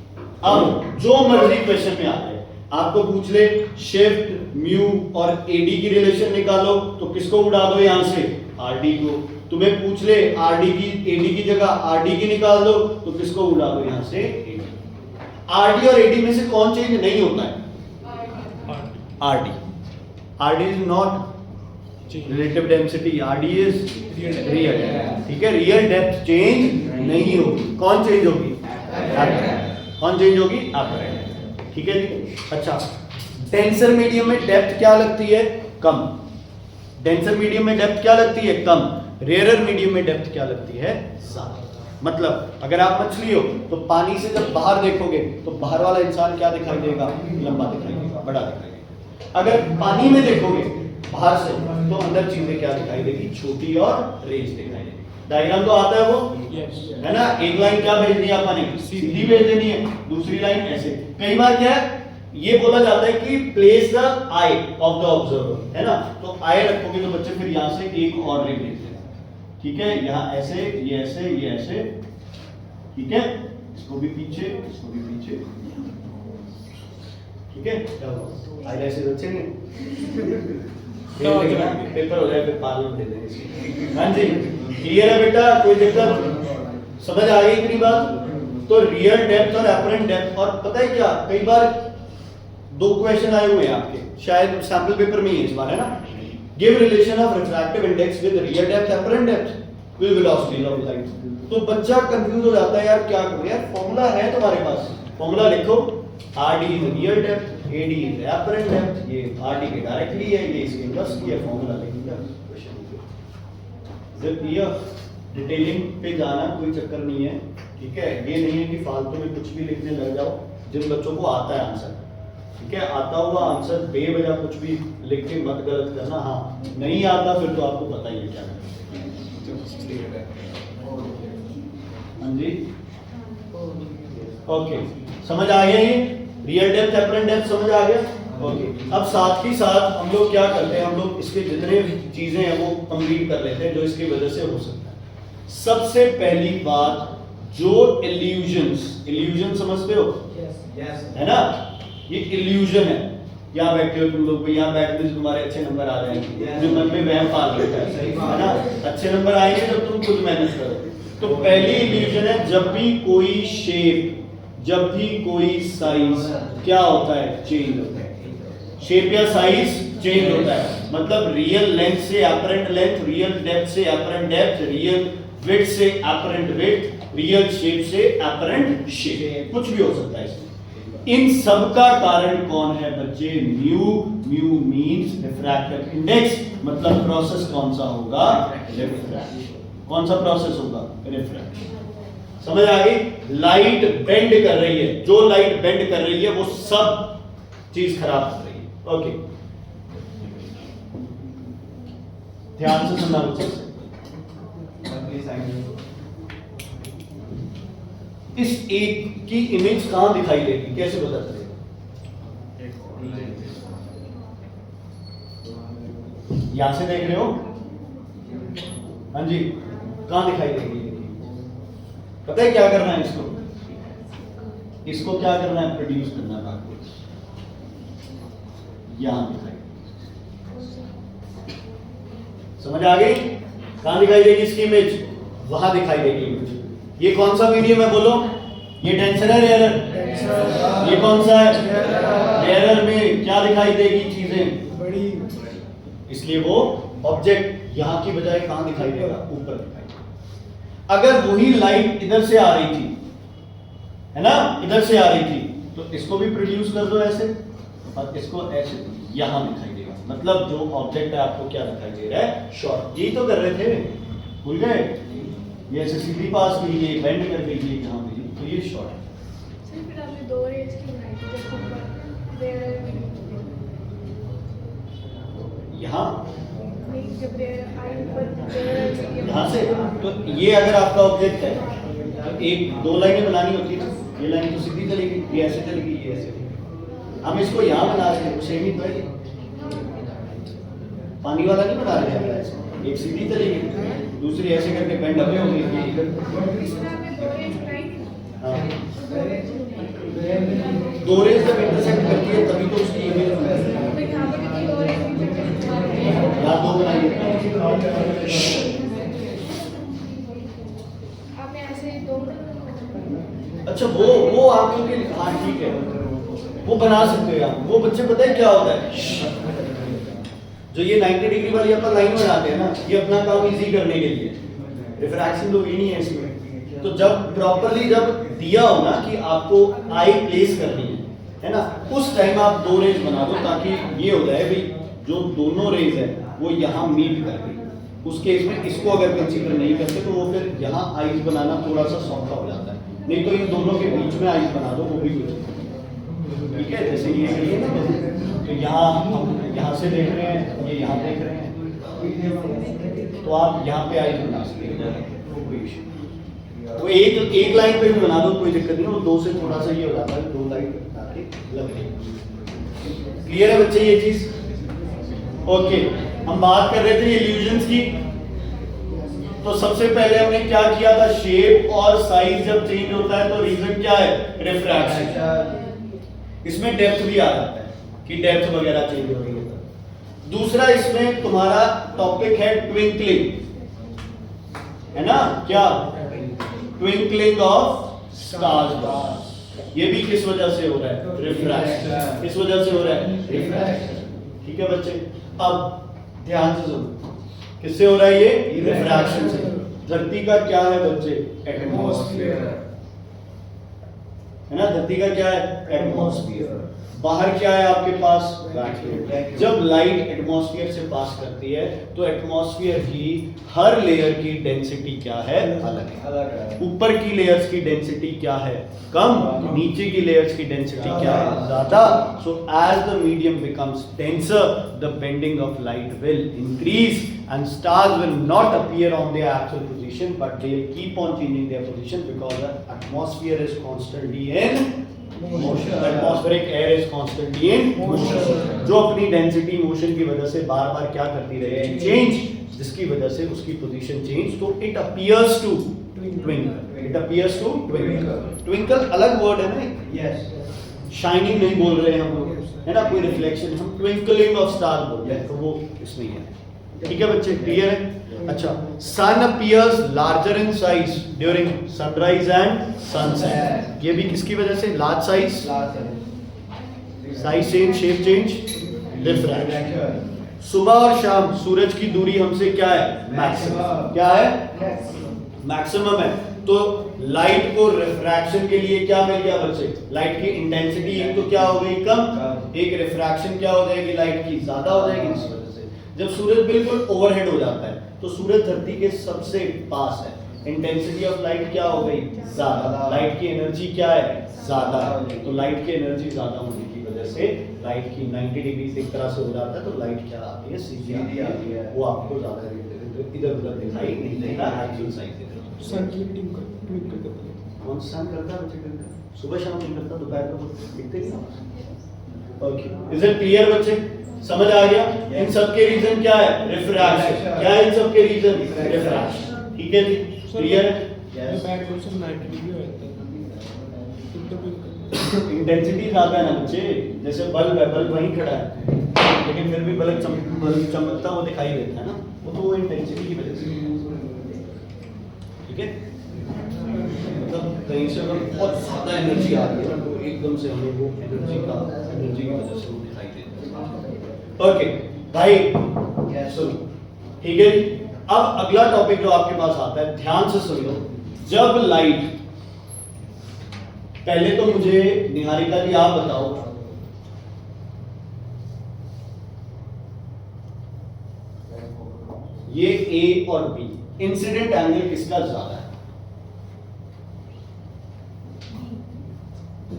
अब जो मर्जी क्वेश्चन में आ जाए, आपको पूछ ले शिफ्ट म्यू और ए डी की रिलेशन निकालो, तो किसको उड़ा दो यहां से, आर डी को। तुम्हें पूछ ले आर डी की ए डी की जगह आर डी की निकाल दो, तो किसको उड़ा दो यहां से, ए डी। आर डी और ए डी में से कौन चेंज नहीं होता है, R D. RD is not relative density, RD is real, ठीक है। रियल डेप्थ चेंज नहीं होगी, कौन चेंज होगी, कौन चेंज होगी, एपरेंट, ठीक है जी। अच्छा, डेंसर मीडियम में डेप्थ क्या लगती है, कम। डेंसर मीडियम में डेप्थ क्या लगती है, कम। रेयरर मीडियम में डेप्थ क्या लगती है, ज्यादा। मतलब अगर आप मछली हो तो पानी से जब बाहर देखोगे तो बाहर वाला इंसान क्या दिखाई देगा, लंबा दिखाई देगा, बड़ा दिखाई देगा। अगर पानी में देखोगे बाहर से तो अंदर चीजें क्या दिखाई देगी, छोटी और रेंज दिखाई देगी। डायग्राम तो आता है वो, है ना। एक लाइन क्या भेज दी आपने, सीधी भेज देनी है, दूसरी लाइन ऐसे। कई बार क्या है, ये बोला जाता है कि place the I of the observer, है ना। तो आई रखोगे तो बच्चे फिर यहां से एक और रेंज देते हैं, ठीक है। यहाँ ऐसे, ये ऐसे, ये ऐसे, ठीक है। इसको भी पीछे, इसको भी पीछे, ठीक है। आज ऐसे बच्चे पेपर हो जाए फिर पार्लर दे देंगे। हाँ जी, क्लियर है बेटा, कोई दिक्कत समझ आ गई इतनी बात? तो रियल डेप्थ और एपरेंट डेप्थ, और पता है क्या, कई बार 2 क्वेश्चन आए हुए हैं आपके, शायद सैंपल पेपर में ही इस बार, है ना। Give relation of refractive index with real depth apparent depth with velocity of light. तो बच्चा कंफ्यूज हो जाता है, यार क्या करूं, यार फॉर्मूला है तुम्हारे पास, फॉर्मूला लिखो, RD is real depth, AD is apparent depth, ये RD के डायरेक्टली है, ये इसके इनवर्सली है, फॉर्मूला लिख दिया, क्वेश्चन हो गया। ये डिटेलिंग पे जाना कोई चक्कर नहीं है, ठीक है। ये नहीं है कि फालतू में कुछ भी लिखने लग जाओ। जिन बच्चों को आता है आंसर, ठीक है, आता हुआ आंसर बेवजह कुछ भी लिख के मत गलत करना। हाँ, नहीं आता फिर तो आपको पता ही है क्या करना। हाँ जी, ओके, समझ आ गया ये रियल डेप्थ एपरेंट डेप्थ, समझ आ गया? ओके। अब साथ ही साथ हम लोग क्या करते हैं, हम लोग इसके जितने चीजें हैं वो कंप्लीट कर लेते हैं जो इसकी वजह से हो सकता है। सबसे पहली बात, जो इल्यूजन समझते हो, है ना, ये इल्यूजन है। यहाँ बैठे हो तुम लोग, यहाँ बैठने से तुम्हारे अच्छे नंबर आ जाएंगे, जो मन में वहम पाल लेता है ना। अच्छे नंबर आएंगे जब तुम खुद मेहनत करो। तो पहली इल्यूजन है, जब भी कोई शेप, जब भी कोई साइज क्या होता है, चेंज होता है। शेप या साइज चेंज होता है, मतलब रियल लेंथ से एपरेंट लेंथ, रियल डेप्थ से एपरेंट डेप्थ, रियल विड्थ से एपरेंट विड्थ, रियल शेप से एपरेंट शेप, कुछ भी हो सकता है इसमें। इन सब का कारण कौन है बच्चे, म्यू मींस रिफ्रैक्टिव इंडेक्स, मतलब प्रोसेस कौन सा होगा, रिफ्रैक्शन। कौन सा प्रोसेस होगा, रिफ्रैक्शन। समझ आ गई? लाइट बेंड कर रही है, जो लाइट बेंड कर रही है वो सब चीज खराब कर रही है। ओके, ध्यान से सुनना बच्चे। इस एक की इमेज कहां दिखाई देगी, कैसे बता सकते? यहां से देख रहे हो? हाँ जी, कहां दिखाई देगी? पता है क्या करना है इसको? इसको क्या करना है? प्रोड्यूस करना है आपको। यहां दिखाई, समझ आ गई? कहां दिखाई देगी इसकी इमेज? वहां दिखाई देगी इमेज। ये कौन सा मीडियम है बोलो? ये डेंसर है रेयर? ये कौन सा है? रेयर में क्या दिखाई देगी चीजें? बड़ी। इसलिए वो ऑब्जेक्ट यहां की बजाय कहां दिखाई देगा? ऊपर दिखाई देगा। अगर वही लाइट इधर से आ रही थी, है ना, इधर से आ रही थी, तो इसको भी प्रोड्यूस कर दो ऐसे, और इसको ऐसे, यहां दिखाई देगा। मतलब जो ऑब्जेक्ट है आपको क्या दिखाई दे रहा है? शॉर्ट। यही तो कर रहे थे, भूल गए? ये ऐसे सीधी पास की, ये बेंड कर गई, ये यहां पे, तो ये शॉर्ट है। सर फिर आपने दो रेज की बनाई थी, जब ऊपर रेयर यहां नहीं, जब रेयर आई ऊपर रेयर यहां से, तो ये अगर आपका ऑब्जेक्ट है, तो एक दो लाइनें बनानी होती है। ये लाइन तो सीधी चलेगी, ये ऐसे चलेगी, ये ऐसे चलेगी। हम इसको यहां बना रहे हैं, सेम ही तो है। पानी वाला नहीं बना रहे हैं इसको, एक सीधी चलेगी, दूसरी ऐसे करके बेंड अप होगी। इसमें आपने दो रेज बनाई थी। हाँ, दो रेज दो रेज जब इंटरसेक्ट करती है तभी तो उसकी इमेज बनती है। तो यहाँ पर भी दो रेज या दो बनाइए। आपने ऐसे दो अच्छा, वो आप लोग के, हाँ ठीक है, वो बना सकते हो आप। वो बच्चे पता है क्या होता है, जो ये 90 डिग्री वाली अपना लाइन बनाते हैं ना, ये अपना काम इजी करने के लिए, रिफ्रैक्शन तो भी नहीं है इसमें। तो जब प्रॉपरली जब दिया हो ना कि आपको आई प्लेस करनी है ना, उस टाइम आप दो रेज बना दो, ताकि ये हो जाए भाई जो दोनों रेज है वो यहाँ मीट कर गई। उस केस में इसको अगर कंसीडर नहीं करते तो वो फिर यहाँ आइज बनाना थोड़ा सा सौखा हो जाता है। नहीं तो इन दोनों के बीच में आइज बना दो, वो भी कुछ ठीक है। जैसे ये करिए ना, तो यहाँ हम यहाँ से देख रहे हैं, ये यहाँ देख रहे हैं, तो आप यहाँ पे आइज बना सकते हैं। वो एक लाइन पे भी बना दो, कोई दिक्कत नहीं। वो दो से थोड़ा सा ये हो जाता है, दो लाइन ताकि लग रही। क्लियर है बच्चे ये चीज? ओके, हम बात कर रहे थे इल्यूजन्स की। तो सबसे पहले हमने क्या किया था? शेप और साइज जब चेंज होता है तो रीजन क्या है? रिफ्रैक्शन। इसमें डेप्थ भी आ जाता है कि डेप्थ वगैरह चेंज हो रही है। दूसरा इसमें तुम्हारा टॉपिक है ट्विंकलिंग, है ना? क्या? Twinkling of stars. ये भी किस वजह से हो रहा है? रिफ्रैक्शन। किस वजह से हो रहा है? रिफ्रैक्शन। ठीक है बच्चे, अब ध्यान से सुनो, किससे हो रहा है ये? रिफ्रैक्शन से। धरती का क्या है बच्चे? एटमॉस्फेयर, है ना? धरती का क्या है? एटमॉस्फेयर। बाहर क्या है आपके पास? वैक्यूम। जब लाइट एटमॉस्फेयर से पास करती है तो एटमॉस्फेयर की हर लेयर की डेंसिटी क्या है? अलग है। ऊपर की लेयर्स की डेंसिटी क्या है? कम। नीचे की लेयर्स की डेंसिटी क्या है? ज्यादा। So as the medium becomes denser, the bending of light will increase and stars will not appear on their actual position, but they will keep on changing their position because the atmosphere is constantly in motion. The atmospheric air is constantly in motion. जो अपनी डेंसिटी मोशन की वजह से बार बार क्या करती रहेगी? चेंज, जिसकी वजह से उसकी पोजीशन चेंज। तो it appears to twinkle. It appears to twinkle. Twinkle अलग वर्ड है ना? यस। शाइनिंग नहीं बोल रहे हैं हम लोग, है ना? कोई रिफ्लेक्शन, हम ट्विंकलिंग ऑफ स्टार बोल रहे हैं, तो वो इसमें ही है। ठीक है बच्चे, क्लियर है? अच्छा, sun appears larger in size during sunrise and sunset. ये भी किसकी वजह से? Large size, size change, shape change, refraction. सुबह और शाम सूरज की दूरी हमसे क्या है? मैक्सिमम। क्या है? मैक्सिमम है। तो लाइट को रिफ्रैक्शन के लिए क्या मिल गया बच्चे? लाइट की इंटेंसिटी एक तो क्या हो गई? कम। एक रिफ्रैक्शन क्या हो जाएगी? लाइट की ज्यादा हो जाएगी। जब सूरज बिल्कुल ओवरहेड हो जाता है तो सूरज धरती के सबसे पास है, इंटेंसिटी ऑफ लाइट क्या हो गई? ज्यादा। लाइट की एनर्जी क्या है? ज्यादा। तो लाइट की एनर्जी ज्यादा होने की वजह से लाइट की 90 डिग्री एक तरह से हो जाता है, तो लाइट क्या आती है, सीधी आती है, वो आपको ज्यादा इधर उधर दिखाई नहीं देता एक्चुअल साइज की तरफ। सन की ट्विंकल करती है। कौन सा काम करता है बच्चे करता है? सुबह शाम नहीं करता, दोपहर को दिखते ही ना। ओके, इज इट क्लियर बच्चे? समझ आ गया? इन सब के रीजन क्या है? रिफ्रैक्शन। क्या है इन सब के रीजन? रिफ्रैक्शन। ठीक है जी, क्लियर है? बैक को सब 90 डिग्री हो जाता है तो ट्विंकल। इंटेंसिटी ज्यादा है ना बच्चे, जैसे बल्ब है, बल्ब वहीं खड़ा है लेकिन फिर भी बल्ब चमकता हुआ दिखाई देता है ना, वो तो इंटेंसिटी की वजह से। ठीक है, मतलब कहीं से अगर बहुत ज्यादा एनर्जी आ रही है तो एकदम से हमें वो एनर्जी की वजह से वो दिखाई देता है। ओके भाई, सुनो, ठीक है। अब अगला टॉपिक जो आपके पास आता है, ध्यान से सुन लो। जब लाइट, पहले तो मुझे निहारिका जी आप बताओ, ये ए और बी, इंसिडेंट एंगल किसका ज्यादा है?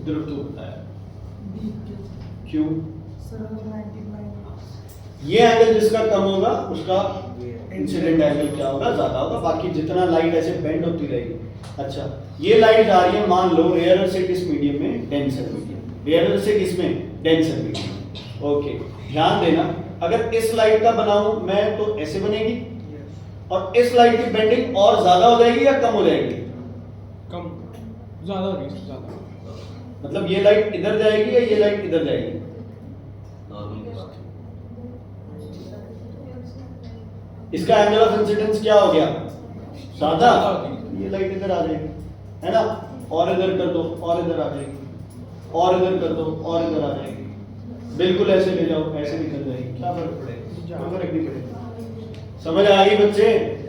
ध्रुव तू बताया। क्यों? ये एंगल जिसका कम होगा उसका इंसिडेंट एंगल क्या होगा? ज्यादा होगा। बाकी जितना लाइट ऐसे बेंड होती रहेगी। अच्छा, ये लाइट आ रही है मान लो रेयरर से किस मीडियम में? Denser medium. रेयरर से किस में? Denser medium. ओके, ध्यान देना, अगर इस लाइट का बनाऊं मैं तो ऐसे बनेगी, और इस लाइट की बेंडिंग और ज्यादा हो जाएगी या कम हो जाएगी? कम, ज्यादा हो रही है, ज्यादा। मतलब ये लाइट इधर जाएगी या ये लाइट इधर जाएगी? इसका एंगल ऑफ इंसिडेंस क्या हो गया? ज्यादा। ये लाइट इधर आ जाएगी, है ना, और इधर कर दो और इधर आ जाएगी, और इधर कर दो और इधर आ जाएगी। बिल्कुल ऐसे ले जाओ, ऐसे निकल जाएगी, क्या फर्क पड़ेगा? कोई फर्क नहीं पड़ेगा। समझ आ गई बच्चे?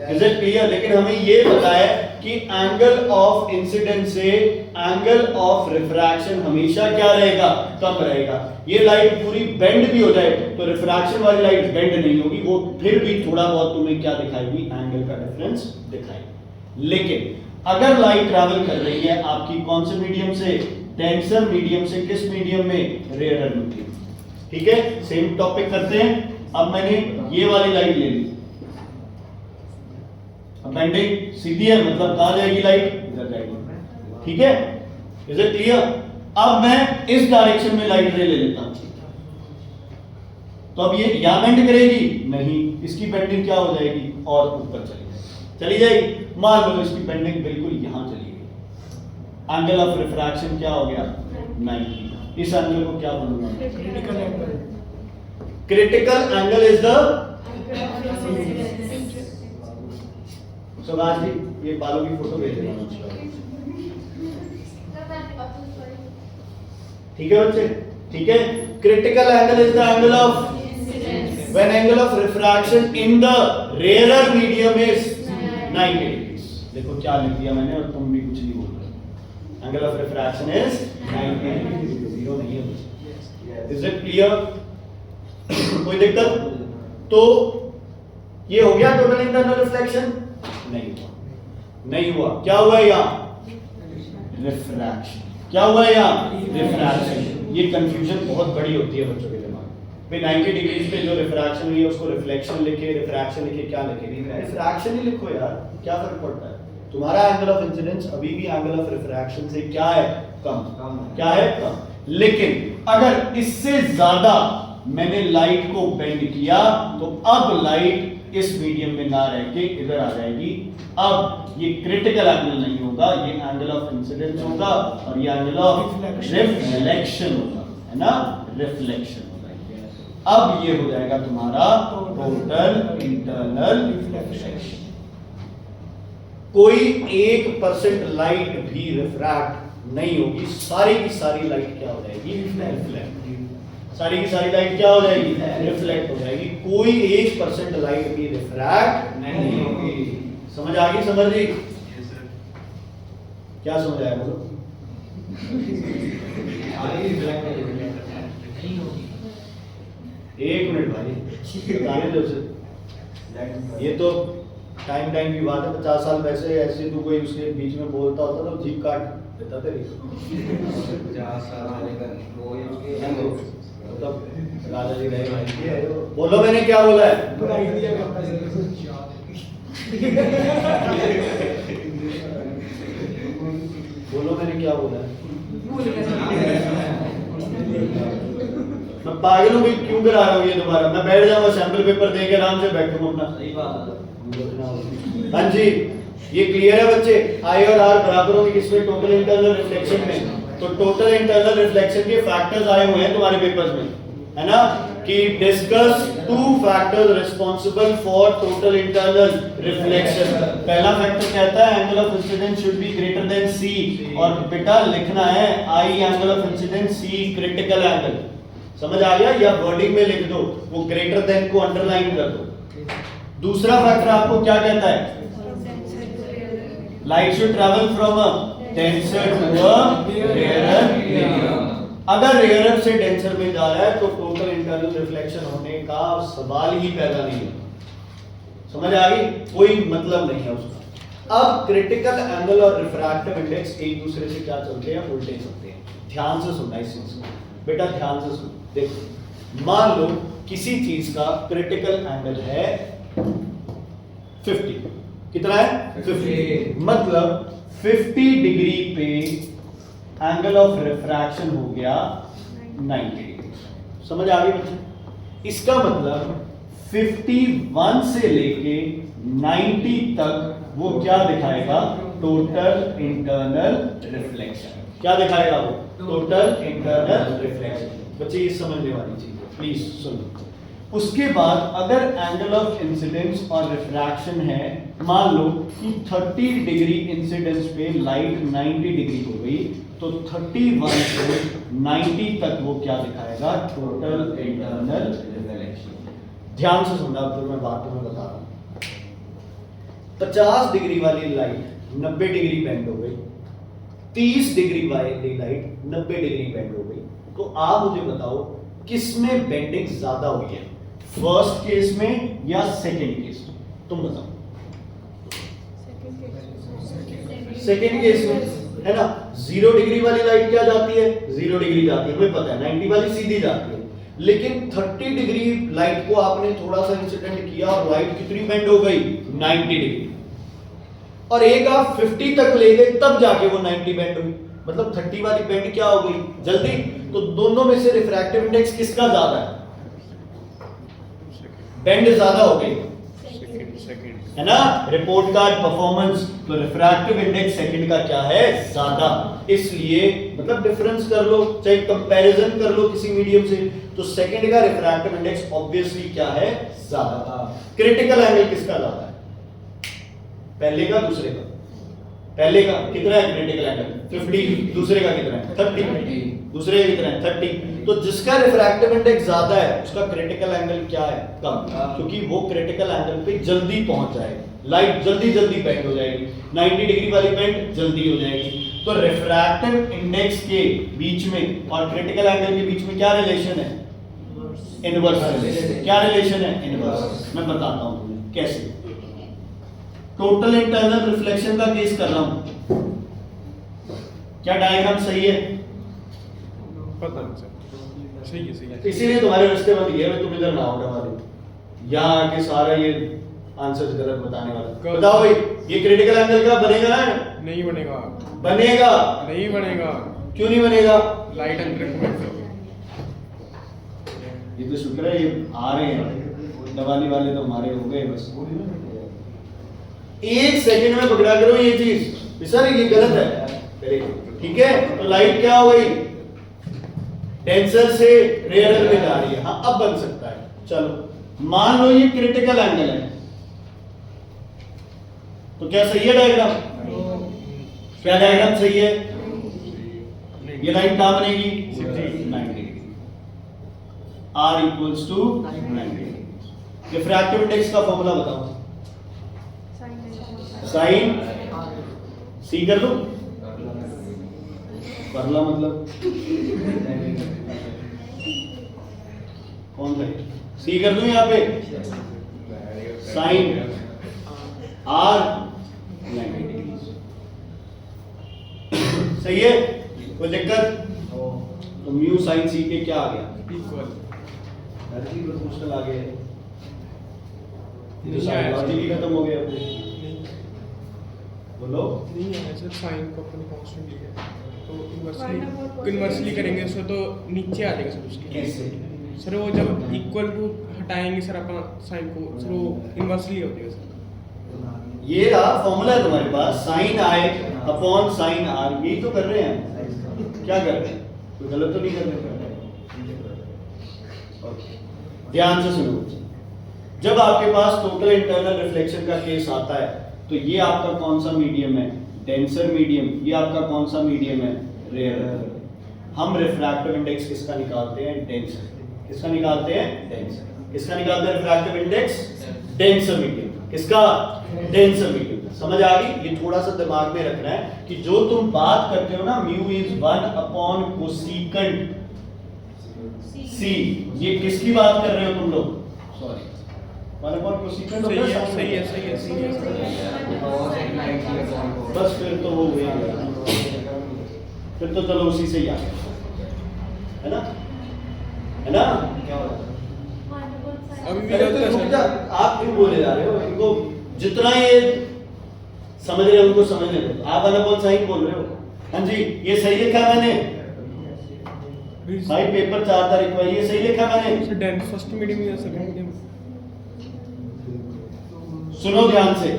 Is it clear? लेकिन हमें ये बताया कि एंगल ऑफ इंसिडेंस से एंगल ऑफ रिफ्रैक्शन हमेशा क्या रहेगा? कम रहेगा। ये लाइट पूरी बेंड भी हो जाए तो रिफ्रैक्शन वाली लाइट बेंड नहीं होगी, वो फिर भी थोड़ा बहुत तुम्हें क्या दिखाएगी? एंगल का डिफरेंस दिखाएगी। लेकिन अगर लाइट ट्रैवल कर रही है आपकी कौन से मीडियम से? डेंसर मीडियम से किस मीडियम में? Rarer medium. ठीक है, सेम टॉपिक करते हैं। अब मैंने ये वाली लाइट ले ली, बेंडिंग सीधी है, मतलब कहां जाएगी लाइट? इधर जाएगी। ठीक है, इज इट क्लियर? अब मैं इस डायरेक्शन में लाइट रे ले लेता हूं, तो अब ये यहां बेंड करेगी नहीं, इसकी बेंडिंग क्या हो जाएगी? और ऊपर चली जाएगी। मान लो इसकी बेंडिंग बिल्कुल यहां चली गई, एंगल ऑफ रिफ्रैक्शन क्या हो गया? 90। इस एंगल को क्या बोलूंगा? Critical angle. Critical angle is the Subhash ji, ये बालों की फोटो भेज देना। ठीक है बच्चे? ठीक है, critical angle is the angle of when angle of refraction in the rarer medium is 90 degrees. देखो क्या लिख दिया मैंने, और तुम भी कुछ नहीं बोल रहे। Angle of refraction is 90 degree, zero नहीं है। Is it clear? कोई दिक्कत? तो ये हो गया टोटल इंटरनल रिफ्लेक्शन? नहीं हुआ। क्या हुआ यहाँ? रिफ्रैक्शन। क्या हुआ यहाँ? रिफ्रैक्शन। ये कंफ्यूजन बहुत बड़ी होती है बच्चों के दिमाग में। भाई 90 डिग्रीज पे जो रिफ्रैक्शन हुई है उसको रिफ्लेक्शन लिखे, रिफ्रैक्शन लिखे, क्या लिखे? रिफ्रैक्शन ही लिखो यार, क्या फर्क पड़ता है? तुम्हारा एंगल ऑफ इंसिडेंस अभी भी एंगल ऑफ रिफ्रैक्शन से क्या है? कम। क्या है? कम। लेकिन अगर इससे ज्यादा मैंने लाइट को बेंड किया तो अब लाइट इस मीडियम में ना रह के इधर आ जाएगी। अब ये क्रिटिकल एंगल नहीं होगा, ये एंगल ऑफ इंसिडेंस होगा, और ये एंगल ऑफ रिफ्लेक्शन होगा, है ना? रिफ्लेक्शन होगा। अब ये हो जाएगा तुम्हारा टोटल इंटरनल रिफ्लेक्शन। कोई 1% लाइट भी रिफ्रैक्ट नहीं होगी, सारी की सारी लाइट क्या हो जाएगी? रिफ्लेक्ट। सारी की सारी लाइट क्या हो जाएगी? रिफ्लेक्ट हो जाएगी। कोई 1% लाइट भी रिफ्रैक्ट नहीं होगी। समझ आ गई? समझ रही? क्या समझ आया? बोलो। एक मिनट भाई, बताने दो उसे। ये तो टाइम की बात है। 50 साल पहले ऐसे तो कोई उसके बीच में बोलता होता तो जीप काट बता तेरी 50 साल पहले का वो हैं वो? मतलब राजा जी रहे भाई। बोलो मैंने क्या बोला है? बोलो मैंने क्या बोला है? मैं पागल हूँ भाई, क्यों करा रहा हूँ ये दोबारा? मैं बैठ जाऊंगा सैंपल पेपर दे के आराम से बैठूंगा अपना। सही बात है। हाँ जी, ये क्लियर है बच्चे? आई और आर बराबर होंगे किसमें? टोटल इंटरनल रिफ्लेक्शन में। तो टोटल इंटरनल रिफ्लेक्शन के फैक्टर्स आए हुए हैं तुम्हारे पेपर्स में, है ना? कि discuss 2 factors responsible for total internal reflection. पहला फैक्टर कहता है angle of incidence should be greater than c, और बेटा लिखना है i angle of incidence c critical angle. समझ आ गया? या वर्डिंग में लिख दो, वो ग्रेटर देन को अंडरलाइन कर दो। दूसरा फैक्टर आपको क्या कहता है? Light should travel from a denser to a rarer medium. अगर रेयरर से डेंसर में जा रहा है तो टोटल इंटरनल रिफ्लेक्शन होने का सवाल ही पैदा नहीं है। समझ आ गई? कोई मतलब नहीं है उसका। अब क्रिटिकल एंगल और रिफ्रैक्टिव इंडेक्स एक दूसरे से क्या चलते हैं? उल्टे चलते हैं। ध्यान से सुनना इस चीज को बेटा, ध्यान से सुन। देखो, मान लो किसी चीज का क्रिटिकल एंगल है 50। कितना है? 50। मतलब 50 डिग्री पे एंगल ऑफ रिफ्रैक्शन हो गया 90 डिग्री। समझ आ गई बच्चे? इसका मतलब 51 से लेके 90 तक वो क्या दिखाएगा? Total internal reflection. क्या दिखाएगा वो? Total internal reflection. बच्चे ये समझने वाली चीज है, प्लीज सुनो। उसके बाद अगर एंगल ऑफ इंसिडेंस और रिफ्रैक्शन है, मान लो कि 30 डिग्री इंसिडेंस पे लाइट 90 डिग्री हो गई, तो 31 से 90 तक वो क्या दिखाएगा? Total internal reflection. ध्यान से सुनना, अब तो मैं बात तुम्हें बता रहा हूं। 50 डिग्री वाली लाइट 90 डिग्री बेंड हो गई, 30 डिग्री वाली लाइट 90 डिग्री बेंड हो गई, तो आप मुझे बताओ किसमें बेंडिंग ज्यादा हुई है? फर्स्ट केस में या सेकंड केस में? तुम बताओ। सेकंड केस में, है ना? 0 डिग्री वाली लाइट क्या जाती है? 0 डिग्री जाती है, हमें पता है। 90 वाली सीधी जाती है। लेकिन 30 डिग्री लाइट को आपने थोड़ा सा इंसिडेंट किया और लाइट कितनी बेंड हो गई? 90 डिग्री। और एक आप 50 तक ले गए, तब जाके वो 90 बेंड हुई। मतलब 30 वाली बेंड क्या हो गई? जल्दी। तो दोनों में से रिफ्रैक्टिव इंडेक्स किसका ज्यादा है? बेंड ज्यादा हो गई, है ना? रिपोर्ट कार्ड परफॉर्मेंस, तो रिफ्रैक्टिव इंडेक्स सेकंड का क्या है? ज्यादा। इसलिए मतलब डिफरेंस कर लो, चाहे कंपैरिजन कर लो किसी मीडियम से, तो सेकंड का रिफ्रैक्टिव इंडेक्स ऑब्वियसली क्या है? ज्यादा। क्रिटिकल एंगल किसका ज्यादा है? पहले का, दूसरे का? पहले का कितना है क्रिटिकल एंगल? 50। दूसरे का कितना है? 30। दूसरे का कितना है? 30। तो जिसका रिफ्रैक्टिव इंडेक्स ज्यादा है उसका क्रिटिकल एंगल क्या है? कम, क्योंकि वो क्रिटिकल एंगल पे जल्दी पहुंच जाएगी, लाइट जल्दी जल्दी बेंड हो जाएगी। 90 डिग्री वाली बेंड जल्दी हो जाएगी। तो रिफ्रैक्टिव इंडेक्स के बीच में और क्रिटिकल एंगल के बीच में क्या रिलेशन है? Inverse relation. क्या रिलेशन है? इनवर्स। मैं बताता हूं तुम्हें कैसे। टोटल इंटरनल रिफ्लेक्शन का केस कर रहा हूं, क्या डायग्राम सही है? पता नहीं सर, सही है सही है। इसीलिए तुम्हारे रिश्ते में दिए, मैं तुम इधर ना उठा वाले यहाँ आके सारा ये आंसर गलत बताने वाला। बताओ भाई, ये क्रिटिकल एंगल का बनेगा ना? नहीं बनेगा। बनेगा। नहीं बनेगा। क्यों नहीं बनेगा? लाइट अंडर ये तो शुक्र है ये आ रहे हैं, दवाली वाले तो हमारे हो गए बस। एक सेकंड में पकड़ा करो ये चीज, सर ये गलत है, ठीक है? तो लाइट क्या हो गई? डेंसर से रेयरर में जा रही है। हाँ, अब बन सकता है। चलो मान लो ये क्रिटिकल एंगल है, तो क्या सही है डायग्राम? क्या डायग्राम सही है? ये लाइन कहां बनेगी? 90 degree. R equals to 90 degree. Refractive index का फॉर्मूला बताओ। साइन सी कर दो, परला मतलब कौन सा? सी कर दो यहाँ पे, साइन R 90 डिग्री। सही है, कोई दिक्कत? तो म्यू साइन सी के क्या आ गया? इक्वल डायरेक्टली प्रोपोर्शनल आ गया है। नहीं आया लॉजिक ही खत्म हो गया अपने। बोलो। नहीं है सर, साइन को अपन कांस्टेंट लिया तो One upon इन्वर्सली करेंगे उसको तो नीचे आ जाएगा सर उसके। कैसे? सर वो जब इक्वल टू हटाएंगे सर अपन साइन को, सर वो इन्वर्सली हो जाएगा सर। ये रहा फॉर्मूला है तुम्हारे पास, sine I upon sine are, यही तो कर रहे हैं। क्या कर रहे हैं? कोई गलत तो नहीं कर रहे? ओके, ध्यान से सुनो। जब आपके पास टोटल इंटरनल रिफ्लेक्शन का केस आता है तो ये आपका कौन सा मीडियम है? Denser medium. ये आपका कौन सा मीडियम है? रेयर। हम रिफ्रैक्टिव इंडेक्स किसका निकालते हैं? डेंसर। किसका निकालते हैं? डेंसर। किसका निकालते हैं रिफ्रैक्टिव इंडेक्स? Denser medium. किसका? Denser medium. समझ आ गई? ये थोड़ा सा दिमाग में रखना है कि जो तुम बात करते हो ना, म्यू इज 1 अपॉन कोसेकेंट सी, ये किसकी बात कर रहे हो तुम लोग? सॉरी, 1 अपॉन कोसेकेंट हो सही गया। है सही है सही है सही है। बस फिर तो वो हो गया, फिर तो चलो उसी से ही आ गया, है ना? है ना? अभी भी अरे गलत तो है रुक जा, सर। आप क्यों बोले जा रहे हो? इनको जितना ये समझ रहे हो उनको समझने दो। आप वाला कौन साइन बोल रहे हो? हाँ जी, ये सही लिखा मैंने भाई, पेपर 4 तारीख को है, ये सही लिखा मैंने। सर डेंस फर्स्ट मीडियम या सेकंड मीडियम? सुनो ध्यान से,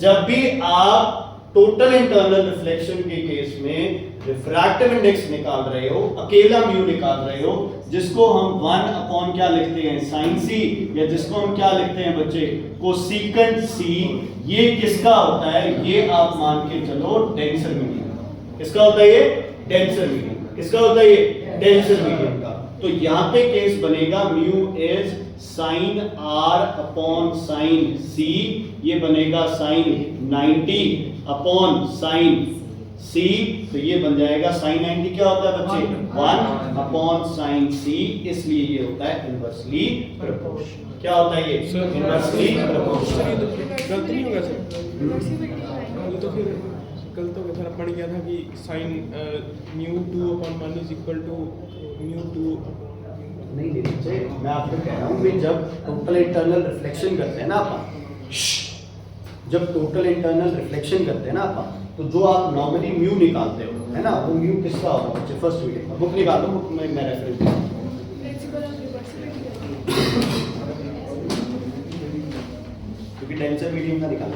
जब भी आप टोटल इंटरनल रिफ्लेक्शन के केस में रिफ्रैक्टिव इंडेक्स निकाल रहे हो, अकेला म्यू निकाल रहे हो, जिसको हम 1 अपॉन क्या लिखते हैं? साइन सी, या जिसको हम क्या लिखते हैं बच्चे? कोसेकेंट सी। ये किसका होता है? ये आप मान के चलो डेंसर मीडियम। किसका होता है ये? Denser medium. किसका होता है ये? डेंसर मीडियम का। तो यहाँ पे केस बनेगा mu is sine r upon sine c, ये बनेगा साइन 90 अपॉन साइन सी, तो ये बन जाएगा साइन 90 क्या होता है बच्चे? 1 अपॉन साइन सी, इसलिए ये होता है इनवर्सली प्रोपोर्शनल। क्या होता है ये? Inversely proportional. सर ये तो गलत नहीं होगा सर? ये तो फिर गलत हो गया सर। अपन क्या था कि sine mu 2 upon 1 is equal to mu 2 नहीं नहीं बच्चे, मैं आपको कह रहा हूँ कि जब टोटल इंटरनल रिफ्लेक्शन करते हैं ना अपन, जब टोटल इंटरनल रिफ्लेक्शन करते हैं ना अपन, तो जो आप नॉर्मली म्यू निकालते हो, है ना, वो म्यू किसका होगा बच्चे? फर्स्ट मीडियम का। बुक निकालो, बुक में मैं रेफरेंस दूंगा। क्योंकि डेंसर मीडियम का निकालो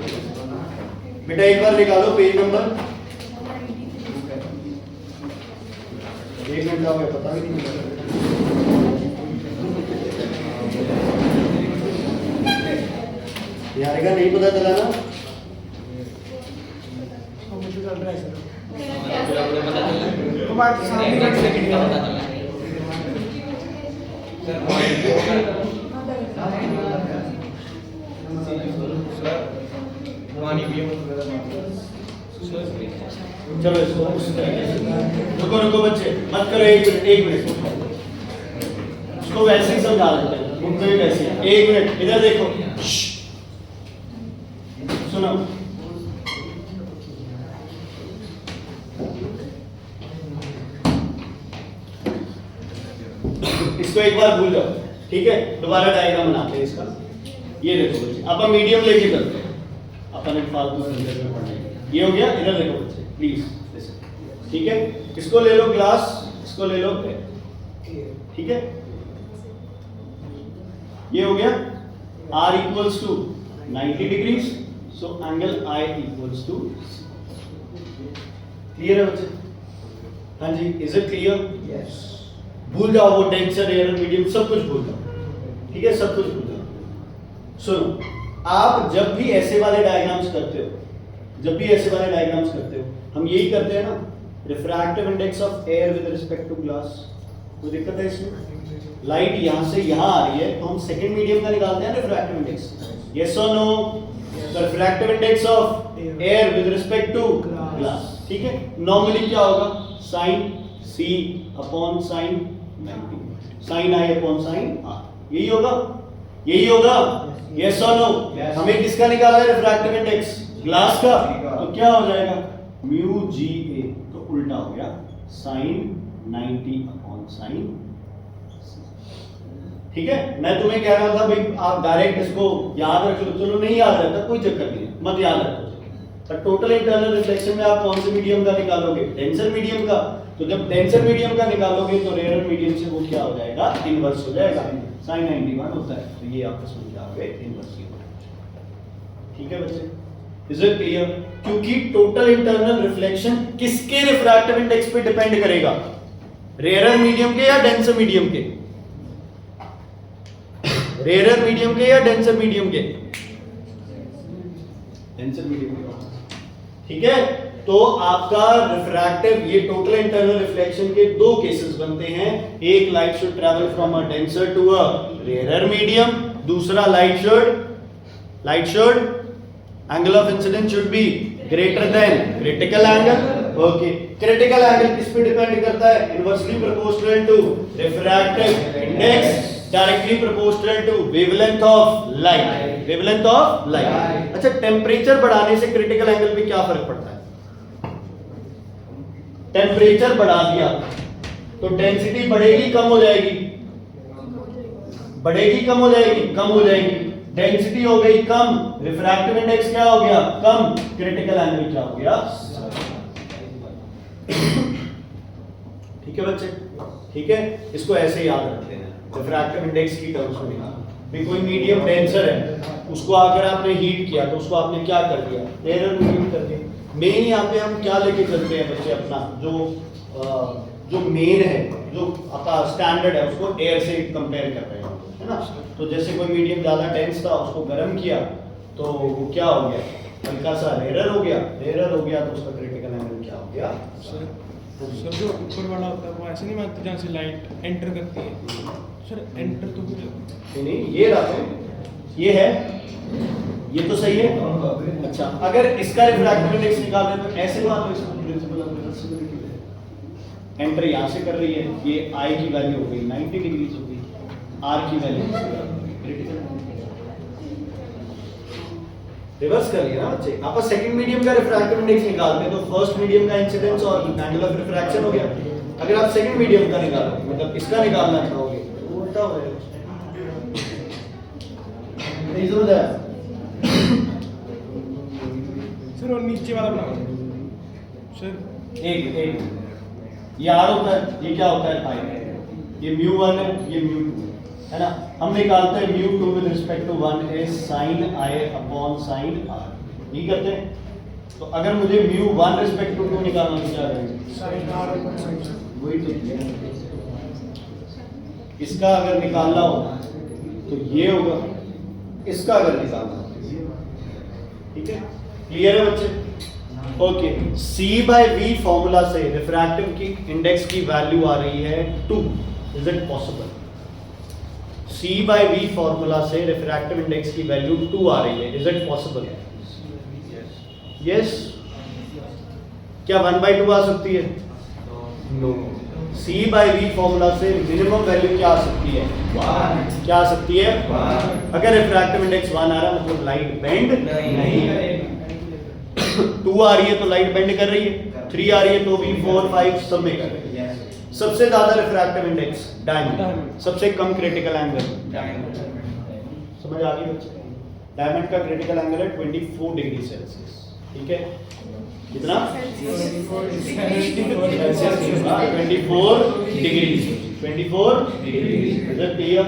बेटा, एक बार निकालो पेज नंबर। एक मिनट का पता भी नहीं यार, का नहीं पता चला ना? मुझे चल रहा है सर। तुम्हारे सामने चलो इसको उस तरीके से रुको रुको बच्चे, मत करो, एक मिनट इसको वैसे ही समझा देते हैं, मुझे भी वैसे ही। एक मिनट इधर देखो, सुनो। इसको एक बार भूल जाओ, ठीक है? दोबारा डायग्राम बनाते हैं इसका। ये देखो बच्चे, अपन मीडियम लेके करते हैं, अपन एक फालतू सेंटर में पढ़ने। ये हो गया, इधर देखो बच्चे प्लीज, ठीक है? इसको ले लो ग्लास, इसको ले लो, ठीक है? ये हो गया R equals to 90 degrees, so angle I equals to, clear है बच्चे? हाँ जी, इज इट क्लियर? यस। भूल जाओ वो डेंसर, एयर, मीडियम, सब कुछ भूल जाओ, ठीक है? सब कुछ भूल जाओ। सुनो, आप जब भी ऐसे वाले डायग्राम्स करते हो, जब भी ऐसे वाले डायग्राम्स करते हो, हम यही करते हैं ना, refractive index of air with respect to glass. कोई दिक्कत है इसमें? लाइट यहाँ से यहाँ आ रही है तो हम सेकंड मीडियम का निकालते हैं रिफ्रैक्टिव इंडेक्स, यस और no? The refractive index of air with respect to glass, ठीक है? नॉर्मली क्या होगा? Sine C upon sine 90, sine I upon sine are, यही होगा? यही होगा, यस और नो? हमें किसका निकाला है रिफ्रैक्टिव इंडेक्स? ग्लास का। तो क्या हो जाएगा? म्यू जी ए, तो उल्टा हो गया साइन 90 अपॉन साइन। ठीक है, मैं तुम्हें कह रहा था भाई आप डायरेक्ट इसको याद रख लो, चलो नहीं याद रहता कोई चक्कर नहीं है, मत याद रखो। पर टोटल इंटरनल रिफ्लेक्शन में आप कौन से मीडियम का निकालोगे? डेंसर मीडियम का। तो जब डेंसर मीडियम का निकालोगे तो रेयर मीडियम से वो क्या हो जाएगा? इनवर्स हो जाएगा। साइन 91 होता है, तो ये आपस में क्या हो गए? इनवर्स ही हो जाएगा। ठीक है बच्चे, इज इट क्लियर? क्योंकि टोटल इंटरनल रिफ्लेक्शन किसके रिफ्रैक्टिव इंडेक्स पे डिपेंड करेगा? रेयर मीडियम के या डेंसर मीडियम के? रेयर मीडियम के या डेंसर मीडियम के? डेंसर मीडियम के। ठीक है, तो आपका रिफ्रैक्टिव, ये टोटल इंटरनल रिफ्लेक्शन के दो केसेस बनते हैं। एक, light should travel from a denser to a rare medium. दूसरा, light should angle of incidence should be greater than critical angle. Okay, critical angle किस पे डिपेंड करता है? Inversely proportional to refractive index, directly proportional to wavelength of light. Wavelength of light. अच्छा, टेम्परेचर बढ़ाने से क्रिटिकल एंगल पे क्या फर्क पड़ता है? टेम्परेचर बढ़ा दिया तो डेंसिटी बढ़ेगी कम हो जाएगी? बढ़ेगी कम हो जाएगी? कम हो जाएगी। डेंसिटी हो गई कम, रिफ्रैक्टिव इंडेक्स क्या हो गया? कम, क्रिटिकल एंगल क्या हो गया? ठीक है बच्चे, ठीक है, इसको ऐसे याद रखते हैं रिफ्रैक्टिव इंडेक्स की टर्म्स में। भी कोई मीडियम डेंसर है, उसको अगर आपने हीट किया तो उसको आपने क्या कर दिया? रेयर मीडियम कर दिया। मेन यहाँ पे हम क्या लेके चलते हैं बच्चे? अपना जो मेन है, जो अपना स्टैंडर्ड है, उसको एयर से कंपेयर कर रहे हैं, है ना? तो जैसे कोई मीडियम ज्यादा डेंस था, उसको गर्म किया तो वो क्या हो गया? हल्का सा रेयर हो गया। रेयर हो गया तो उसका क्रिटिकल एंगल क्या हो गया? सर जो ऊपर वाला होता है वो ऐसे नहीं मानते जहाँ से लाइट एंटर करती है? सर एंटर तो फिर नहीं, ये रहा तो ये है, ये तो सही है। अच्छा, अगर इसका रिफ्रैक्टिव इंडेक्स निकाल दे तो ऐसे मान लो इसका प्रिंसिपल ऑफ रिवर्सिबिलिटी है। एंटर यहाँ से कर रही है, ये आई की वैल्यू हो गई 90 डिग्री हो गई, आर की वैल्यू रिवर्स कर लिया ना बच्चे। आप सेकंड मीडियम का रिफ्रैक्टिव इंडेक्स निकालते तो फर्स्ट मीडियम का इंसिडेंस और एंगल ऑफ रिफ्रैक्शन हो गया। अगर आप सेकंड मीडियम का निकालोगे, मतलब इसका निकालना चाहोगे, तो उल्टा हो जाएगा। नहीं समझ आया? सर और नीचे वाला बनाओ सर। एक ये आर होता है, ये क्या होता है? फाई। ये μ1 है, ये μ2 है ना? हम निकालते हैं μ2 with respect to 1 is sin i upon sin r। नहीं करते हैं? तो अगर मुझे μ1 रिस्पेक्ट टू 2 निकालना तो क्या करेंगे? sin r upon sin r। वही तो इसका अगर निकालना हो तो ये होगा, इसका अगर निकालना हो तो ये होगा। ठीक है, क्लियर है बच्चे? Okay, C by V formula से रिफ्रैक्टिव की इंडेक्स की वैल्यू आ रही है 2। Is it possible? C by V formula से रिफ्रैक्टिव इंडेक्स की वैल्यू 2 आ रही है। Is it possible? यस। क्या 1/2 आ सकती है? No. C by V formula से मिनिमम वैल्यू क्या आ सकती है? 1। क्या आ सकती है? 1। अगर रिफ्रैक्टिव इंडेक्स 1 आ रहा है मतलब लाइट बेंड नहीं करेगी। 2 आ रही है तो लाइट बेंड कर रही है, 3 आ रही है तो भी 4 5 सब में कर रही है। सबसे ज्यादा रिफ्रैक्टिव इंडेक्स डायमंड, सबसे कम क्रिटिकल एंगल डायमंड। समझ आ गई बच्चे? डायमंड का क्रिटिकल एंगल है 24 डिग्री सेल्सियस। ठीक है, कितना? 24 डिग्री। क्लियर?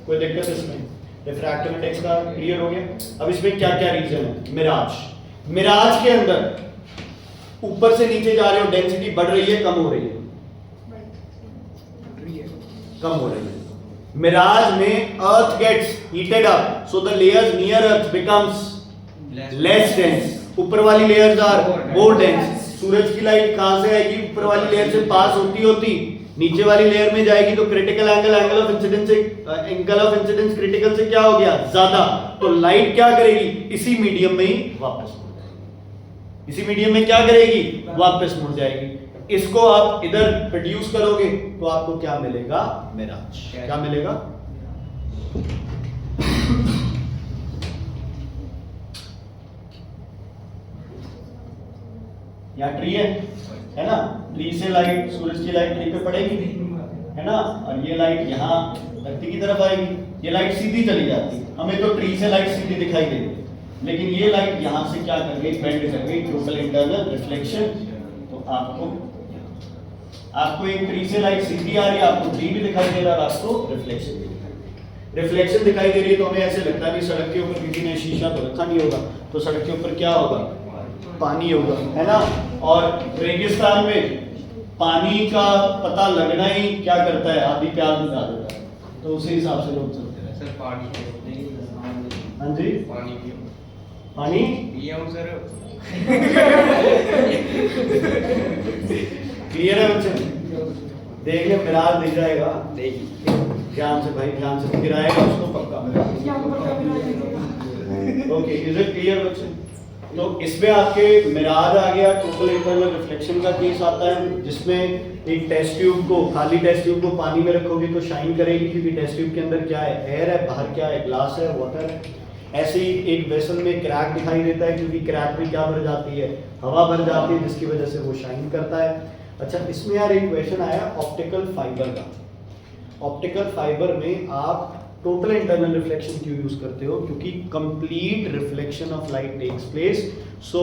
कोई दिक्कत इसमें? रिफ्रैक्टिव इंडेक्स का क्लियर हो गया। अब इसमें क्या क्या रीजन है? मिराज के अंदर ऊपर से नीचे जा रहे हो, डेंसिटी बढ़ रही है कम हो रही है? कम हो रही है। मिराज में earth gets heated up so the layers near earth becomes less dense, ऊपर वाली लेयर्स आर मोर डेंस। सूरज की लाइट कहां से आएगी? ऊपर वाली लेयर से पास होती नीचे वाली लेयर में जाएगी तो क्रिटिकल एंगल ऑफ इंसिडेंस से क्रिटिकल से क्या हो गया? ज्यादा। तो लाइट क्या करेगी? इसी मीडियम में ही वापस मुड़ जाएगी। इसी मीडियम में क्या करेगी? वापस मुड़ जाएगी। इसको आप इधर प्रोड्यूस करोगे तो आपको क्या मिलेगा? मिराज। क्या मिलेगा? यहाँ ट्री है ना, ट्री से लाइट, सूरज की लाइट ट्री पे पड़ेगी, है ना, और ये लाइट यहाँ धरती की तरफ आएगी, ये लाइट सीधी चली जाती है, हमें तो ट्री से लाइट सीधी दिखाई दे रही है, लेकिन ये लाइट यहाँ से क्या कर गई, बेंड कर गई, टोटल इंटरनल रिफ्लेक्शन। तो आपको एक ट्री से लाइट सीधी आ रही है, आपको ट्री भी दिखाई दे रहा है, आपको रिफ्लेक्शन भी दिखाई दे रही है। रिफ्लेक्शन दिखाई दे रही है तो हमें ऐसे लगता है कि सड़क के ऊपर किसी ने शीशा तो रखा नहीं होगा, तो सड़क के ऊपर क्या होगा, पानी होगा, है ना। और रेगिस्तान में पानी का पता लगना ही क्या करता है, आधी प्यास बुझा देता है, तो उसी हिसाब से लोग चलते हैं। सर पानी हाँ जी, पानी पानी पिया हूँ सर। क्लियर है बच्चे, देख ले मिराज दिख जाएगा, देखिए ध्यान से भाई, ध्यान से गिराएगा उसको पक्का। ओके, इज इट क्लियर बच्चे? तो इसमें आपके मिराज आ गया, टोटल इंटरनल रिफ्लेक्शन का केस आता है, जिसमें एक टेस्ट ट्यूब को, खाली टेस्ट ट्यूब को पानी में रखोगे तो शाइन करेगी, क्योंकि टेस्ट ट्यूब के अंदर क्या है, एयर है, बाहर क्या है, ग्लास है, वाटर है। ऐसे ही एक वेसल में क्रैक दिखाई देता है, क्योंकि क्रैक में क्या भर जाती है, हवा भर जाती है, जिसकी वजह से वो शाइन करता है। अच्छा, इसमें यार एक क्वेश्चन आया ऑप्टिकल फाइबर का। ऑप्टिकल फाइबर में आप टोटल इंटरनल रिफ्लेक्शन क्यों यूज करते हो, क्योंकि complete reflection of light takes place, so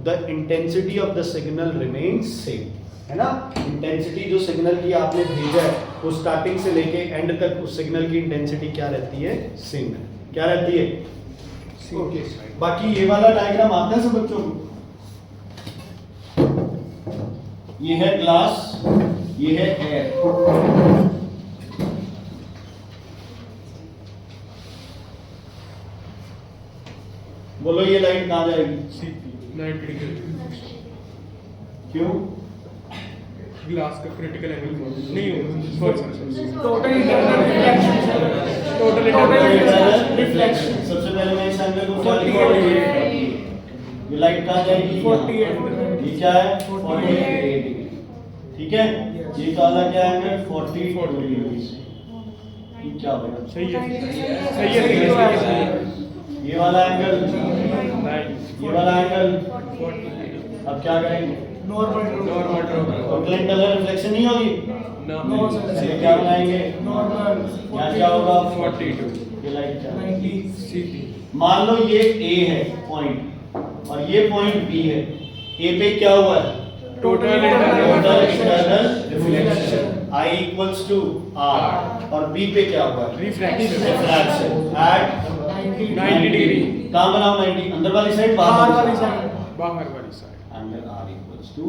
the intensity of the signal remains same, है ना। इंटेंसिटी जो सिग्नल की आपने भेजा है वो स्टार्टिंग से लेके एंड तक उस सिग्नल की इंटेंसिटी क्या रहती है, सेम है। क्या रहती है? ओके। बाकी ये वाला डायग्राम आता है सब बच्चों को? ये है ग्लास, ये है एयर। बोलो ये लाइट कहाँ जाएगी? 90 डिग्री। क्यों? ग्लास का क्रिटिकल एंगल नहीं हो, सॉरी टोटल रिफ्लेक्शन। सबसे पहले मैं इस एंगल को क्या लिखूंगा? ये लाइट कहाँ जाएगी? 48। ये क्या है? 48 डिग्री। ठीक है, ये काला क्या एंगल? 40 डिग्री। ये क्या होगा? सही है। ये वाला एंगल, ये वाला एंगल, 40। अब क्या करेंगे? नॉर्मल तो इंटरनल रिफ्लेक्शन नहीं होगी, No, sir. इसलिए क्या बनाएंगे? नॉर्मल यहाँ क्या होगा? 42। ये लाइट क्या है? 90। मान लो ये A है पॉइंट और ये पॉइंट B है, A पे क्या हुआ है? Total total internal reflection I equals to R, और B पे क्या हुआ है? Refraction refraction at 90 degree. कहाँ बनाओ 90? अंदर वाली साइड, बाहर वाली साइड? बाहर वाली साइड। अंदर R इक्वल्स टू,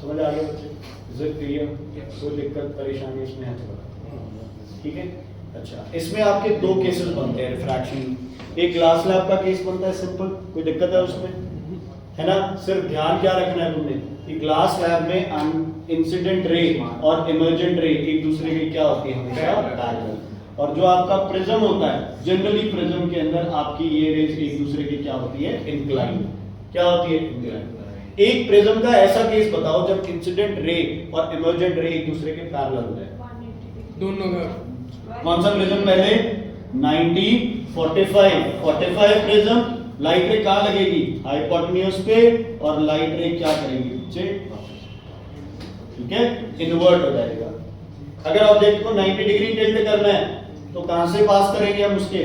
समझ आ गया बच्चे? Is it clear? कोई दिक्कत परेशानी इसमें है तो? ठीक है। अच्छा, इसमें आपके दो केसेस बनते हैं रिफ्रैक्शन। एक ग्लास लैब का केस बनता है सिंपल, कोई दिक्कत है उसमें, है ना। सिर्फ ध्यान क्या रखना है तुमने कि ग्लास लैब में इंसिडेंट रे और इमर्जेंट रे एक दूसरे के क्या होती है, हमेशा पैरेलल। और जो आपका प्रिज्म होता है, जनरली प्रिज्म के अंदर आपकी ये रेज एक दूसरे की क्या होती है, इंक्लाइन। क्या होती है? इंक्लाइन। एक प्रिज्म का ऐसा केस बताओ जब इंसिडेंट रे और इमर्जेंट रे एक दूसरे के पैरेलल हो जाए। दोनों का कौन सा प्रिज्म पहले? 90 45 प्रिज्म। लाइट रे कहाँ लगेगी? हाइपोटेन्यूज पे, और लाइट रे क्या करेंगे बच्चे? ठीक है, इन्वर्ट हो जाएगा। अगर ऑब्जेक्ट को 90 डिग्री टिल्ट करना है तो कहां से पास करेंगे हम उसके?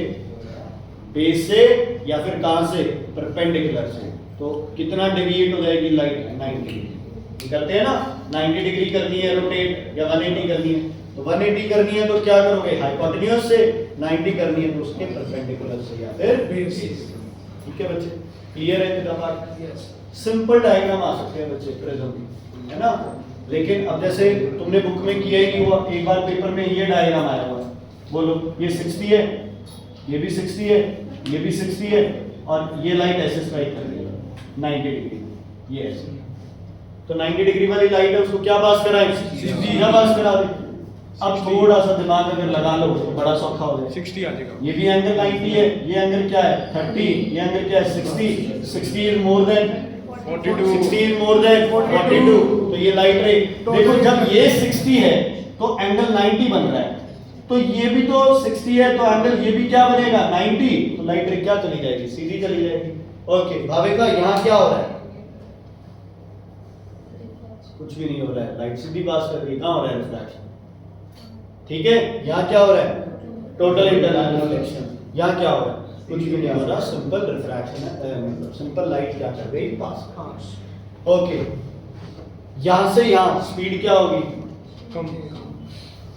बेस से, या फिर कहां से? परपेंडिकुलर से। तो कितना डेविएट हो जाएगी लाइट? 90 डिग्री। करते हैं ना, 90 डिग्री करनी है रोटेट, या 180 करनी है, तो 180 करनी है तो क्या करोगे? हाइपोटेन्यूज से। 90 करनी है तो उसके परपेंडिकुलर से, या फिर बेस। ठीक है बच्चे, क्लियर है इतना बात? सिंपल डायग्राम आ सकते हैं बच्चे प्रिज्म, है ना। लेकिन अब जैसे तुमने बुक में किया ही नहीं हुआ, एक बार पेपर में ये डायग्राम आया हुआ, बोलो ये 60 है, ये भी 60 है, ये भी 60 है, और ये लाइट ऐसे स्ट्राइक कर रही है 90 डिग्री, ये ऐसे। तो 90 डिग्री वाली लाइट है, उसको क्या पास कराए? सीधा पास करा दे। अब थोड़ा सा दिमाग अगर लगा लो तो बड़ा सौखा हो जाए। 60 आ जाएगा। ये भी एंगल 90 है, ये एंगल क्या है? 30, ये एंगल क्या है? 60। 60 is more than 42। 60 is more than 42। तो ये लाइट रे, देखो जब ये 60 है तो एंगल 90 बन रहा है, तो ये भी तो 60 है, तो एंगल ये भी क्या बनेगा? 90। तो लाइट रे क्या चली जाएगी? सीधी चली जाएगी। ओके भाविका, यहाँ क्या हो रहा है? कुछ भी नहीं हो रहा है, लाइट सीधी पास कर रही है, कहाँ हो रहा है रिफ्रैक्शन? ठीक है, यहाँ क्या हो रहा है? Total internal reflection. यहाँ क्या हो रहा है? कुछ भी नहीं हो रहा, सिंपल रिफ्रैक्शन है, सिंपल लाइट क्या कर रही है? पास। ओके, यहाँ से यहाँ स्पीड क्या होगी? कम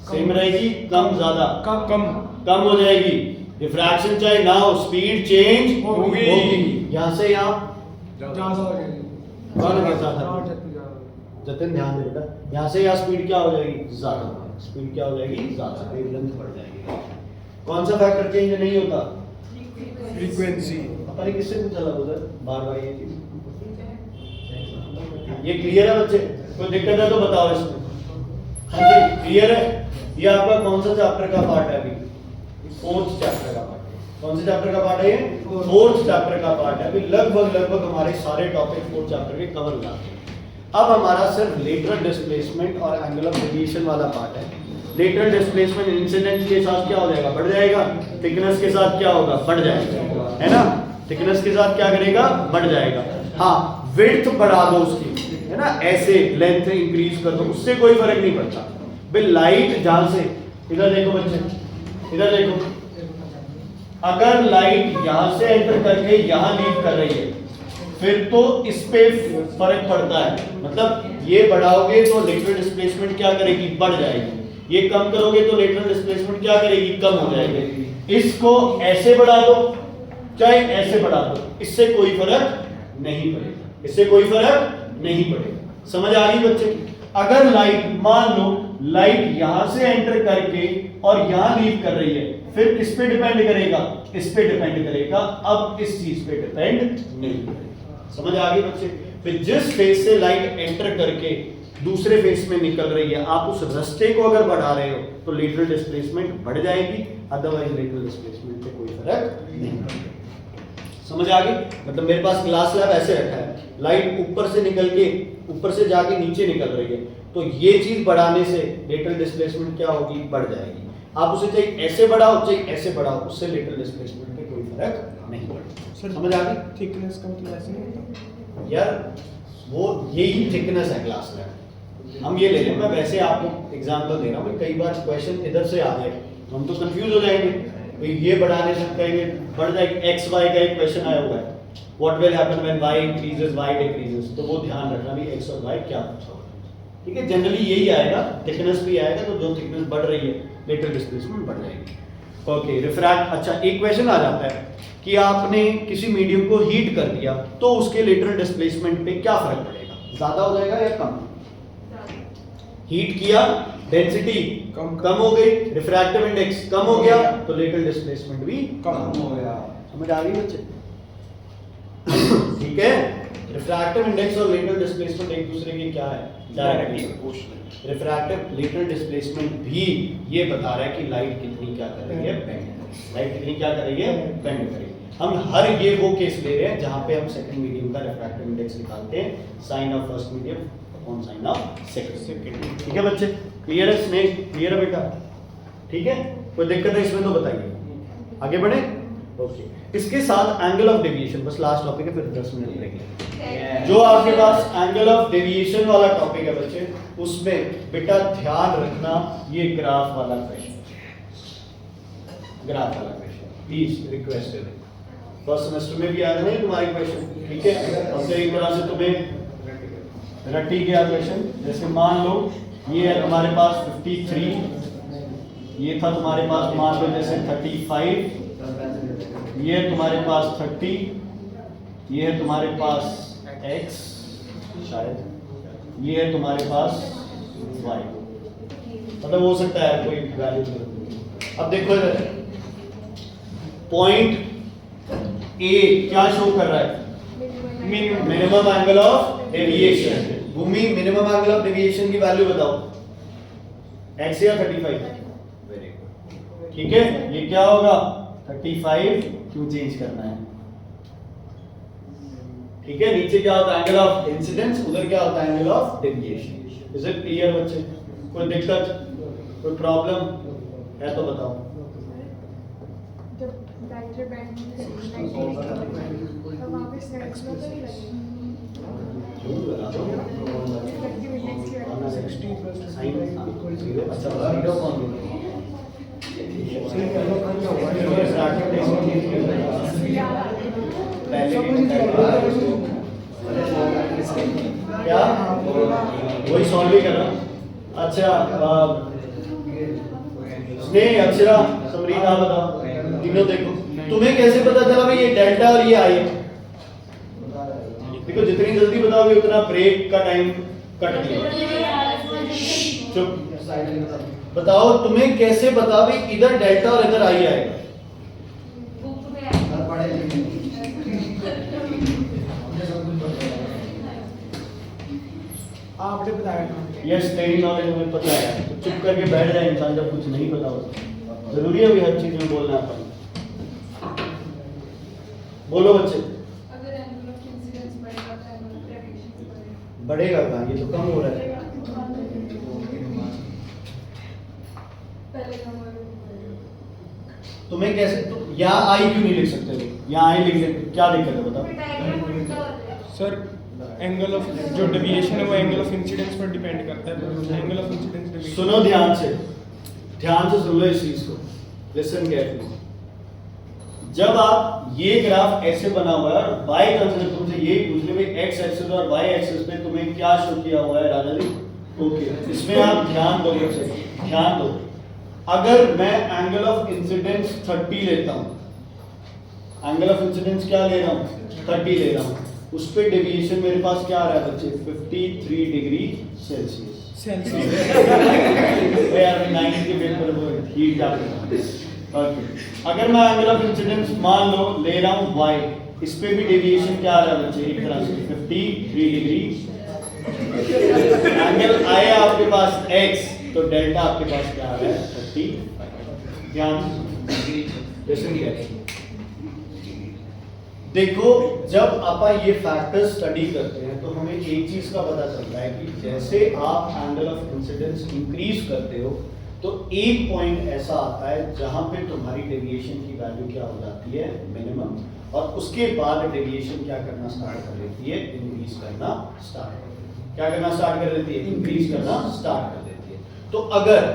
सेम रहेगी, कम ज्यादा? कम कम हो जाएगी। रिफ्रैक्शन चाहे ना हो, स्पीड चेंज होगी। यहाँ से यहाँ ज्यादा हो जाएगी। कौन है ज्यादा? ज्यादा। जतिन ध्यान दे बेटा, यहाँ से यहाँ स्पीड क्या हो जाएगी? ज्यादा। स्पीड क्या हो जाएगी? ज्यादा। वेवलेंथ बढ़ जाएगी। कौन सा फैक्टर चेंज नहीं होता? फ्रीक्वेंसी। पता नहीं किससे पूछा था उधर, बार ये चीज। ये क्लियर है बच्चे? कोई दिक्कत है तो बताओ इसमें। हाँ जी, क्लियर है? ये आपका कौन सा चैप्टर का पार्ट है? अभी 4th चैप्टर का पार्ट है। कौन से चैप्टर का पार्ट है ये? 4th चैप्टर का पार्ट है। अभी लगभग हमारे सारे टॉपिक 4th चैप्टर के कवर हो जाते हैं। अब हमारा सिर्फ लेटरल डिस्प्लेसमेंट और एंगल ऑफ डेविएशन वाला पार्ट है। लेटरल डिस्प्लेसमेंट इंसिडेंट के साथ क्या हो जाएगा? बढ़ जाएगा। थिकनेस के साथ क्या होगा? बढ़ जाएगा, है ना? थिकनेस के साथ क्या करेगा? बढ़ जाएगा। हाँ, विड्थ बढ़ा दो उसकी, है ना, ऐसे लेंथ इंक्रीज कर दो, उससे कोई फर्क नहीं पड़ता। बिल लाइट जहां से, इधर देखो बच्चे, इधर देखो, अगर लाइट यहां से एंटर करके यहां लीव कर रही है, फिर तो इस पे फर्क पड़ता है। मतलब ये बढ़ाओगे तो लेटरल डिस्प्लेसमेंट क्या करेगी? बढ़ जाएगी। ये कम करोगे तो लेटरल डिस्प्लेसमेंट क्या करेगी? कम हो जाएगी। इसको ऐसे बढ़ा दो चाहे ऐसे बढ़ा दो, इससे कोई फर्क नहीं पड़ेगा, इससे कोई फर्क नहीं पड़ेगा। समझ आ गई बच्चे? अगर लाइट, मान लो लाइट यहां से एंटर करके और यहां लीव कर रही है, फिर किस पे डिपेंड करेगा? इस पे डिपेंड करेगा। अब इस चीज पे डिपेंड नहीं करेगा। समझ आ गई बच्चे? फिर जिस फेस से लाइट एंटर करके दूसरे फेस में निकल रही है, आप उस रास्ते को अगर बढ़ा रहे हो तो लेटरल डिस्प्लेसमेंट बढ़ जाएगी, अदरवाइज लेटरल डिस्प्लेसमेंट पे कोई फर्क नहीं पड़ेगा। समझ आ गई? मतलब मेरे पास क्लास लैब ऐसे रखा है, लाइट ऊपर से निकल के ऊपर से जाके नीचे निकल रही है, तो ये चीज बढ़ाने से लेटरल डिस्प्लेसमेंट क्या होगी? बढ़ जाएगी। आप उसे चाहे ऐसे बढ़ाओ चाहे ऐसे बढ़ाओ, उससे लेटरल डिस्प्लेसमेंट पे कोई फर्क नहीं पड़ेगा। समझ आ गई? थिकनेस का मतलब ऐसे नहीं होता यार वो यही थिकनेस है क्लास में। हम ये ले लें, मैं वैसे आपको एग्जांपल दे रहा हूँ, कई बार क्वेश्चन इधर से आ जाए तो हम तो कंफ्यूज हो जाएंगे, भाई ये बढ़ाने से कहेंगे बढ़ जाएगी। एक्स वाई का एक क्वेश्चन आया हुआ है, what will happen when y increases y decreases, तो वो ध्यान रखना भी x और y क्या पूछा होगा। ठीक है, जनरली यही आएगा, थिकनेस भी आएगा, तो जो थिकनेस बढ़ रही है लेटरल डिस्प्लेसमेंट बढ़ जाएगी। Okay, refract. अच्छा, एक क्वेश्चन आ जाता है कि आपने किसी मीडियम को हीट कर दिया तो उसके लेटरल डिस्प्लेसमेंट पे क्या फर्क पड़ेगा? ज्यादा हो जाएगा या कम? हीट किया, डेंसिटी कम हो गई, रिफ्रैक्टिव इंडेक्स कम हो गया, तो लेटरल डिस्प्लेसमेंट भी कम हो गया। समझ आ गई बच्चे? ठीक है, रिफ्रैक्टिव इंडेक्स और लेटरल डिस्प्लेसमेंट एक दूसरे के क्या है? Directly proportional. Refractive lateral displacement भी ये बता रहा है कि लाइट कितनी क्या कर रही है? बेंड। लाइट कितनी क्या कर रही है? बेंड कर रही है। हम हर ये वो केस ले रहे हैं जहां पे हम सेकंड मीडियम का रिफ्रैक्टिव इंडेक्स निकालते हैं, sine of first medium upon sine of second. ठीक है बच्चे? क्लियर है? स्नेक क्लियर है बेटा? ठीक है, कोई दिक्कत है इसमें तो बताइए, आगे बढ़े। ओके, इसके साथ एंगल ऑफ डेविएशन, बस लास्ट टॉपिक है, फिर 10 मिनट ब्रेक है। जो आपके पास एंगल ऑफ डेविएशन वाला टॉपिक है बच्चे, उसमें बेटा ध्यान रखना ये ग्राफ वाला क्वेश्चन, ग्राफ वाला क्वेश्चन प्लीज रिक्वेस्ट है। फर्स्ट सेमेस्टर में भी आया था तुम्हारे क्वेश्चन, ठीक है? और एक तरह से तुम्हें रट्टी गया क्वेश्चन, जैसे मान लो ये है तुम्हारे पास 53, ये था तुम्हारे पास मान लो जैसे 35, ये है तुम्हारे पास 30, ये है तुम्हारे पास x शायद, ये है तुम्हारे पास y, मतलब हो सकता है कोई वैल्यू। अब देखो पॉइंट A क्या शो कर रहा है? Minimum angle of deviation. Bhumi, minimum angle of deviation की वैल्यू बताओ, x या 35? वेरी गुड, ठीक है, ये क्या होगा? 35 क्यों चेंज करना है? ठीक है, नीचे क्या होता है? एंगल ऑफ इंसिडेंस, उधर क्या होता है? Angle of deviation. Is it clear बच्चे? कोई दिक्कत, कोई प्रॉब्लम है तो बताओ। जब डायरेक्ट बैंड में 90 डिग्री तो वहाँ पे स्नैक्स में तो नहीं लगेगा इफेक्टिव इंडेक्स की value 60 plus sine 25 equal to अच्छा जीरो कौन क्या वही सॉल्व ही कर रहा हूं। अच्छा स्नेह अक्षरा समरीन आप बताओ तीनों देखो तुम्हें कैसे पता चला भाई ये डेल्टा और ये आई देखो जितनी जल्दी बताओगे उतना ब्रेक का टाइम कट गया चुप बताओ तुम्हें कैसे बता भाई इधर डेल्टा और इधर आई आएगा बुक में है आपने बताया यस तेरी नॉलेज में पता है तो चुप करके बैठ जाए इंसान जब कुछ नहीं पता होता जरूरी है भी हर चीज में बोलना अपन बोलो बच्चे अगर एंगल ऑफ इंसिडेंस बढ़ेगा तो एंगल ऑफ ग्रेविटेशन बढ़ेगा बढ़ेगा कहाँ ये तो कम हो रहा है पहले कम हो तुम्हें कैसे तो यहाँ आई क्यों नहीं लिख सकते थे यहाँ आई लिख सकते क्या दिक्कत है बताओ डायग्राम उल्टा हो जाएगा सर एंगल ऑफ जो डेविएशन है वो एंगल ऑफ इंसिडेंस पर डिपेंड करता है एंगल ऑफ इंसिडेंस डेविएशन सुनो ध्यान से सुन लो इस चीज को लिसन केयरफुली जब आप ये ग्राफ ऐसे बना हुआ है और y कंसीडर तुमसे यही पूछ ले भाई x एक्सिस और y एक्सिस पे तुम्हें क्या शो किया हुआ है राजा जी ओके इसमें आप ध्यान दो बच्चे ध्यान दो अगर मैं एंगल ऑफ इंसिडेंस 30 लेता हूं एंगल ऑफ इंसिडेंस क्या ले रहा हूं 30 ले रहा हूं उस पे डेविएशन मेरे पास क्या आ रहा है बच्चे 53 डिग्री सेल्सियस यार 9 के पेपर वो हीट जाते ओके अगर मैं एंगल ऑफ इंसिडेंस मान लो ले रहा हूं y इस पे भी डेविएशन क्या आ रहा है बच्चे एक तरह से 53 डिग्री एंगल आया आपके पास x तो डेल्टा आपके पास क्या आ रहा है 30 ध्यान से देखो जब आप ये फैक्टर स्टडी करते हैं तो हमें एक चीज का पता चलता है कि जैसे आप एंगल ऑफ इंसिडेंस इंक्रीज करते हो तो एक पॉइंट ऐसा आता है जहां पे तुम्हारी डेविएशन की वैल्यू क्या हो जाती है मिनिमम और उसके बाद डेविएशन क्या करना स्टार्ट कर देती है इंक्रीज करना स्टार्ट कर देती है इंक्रीज करना स्टार्ट कर देती है तो अगर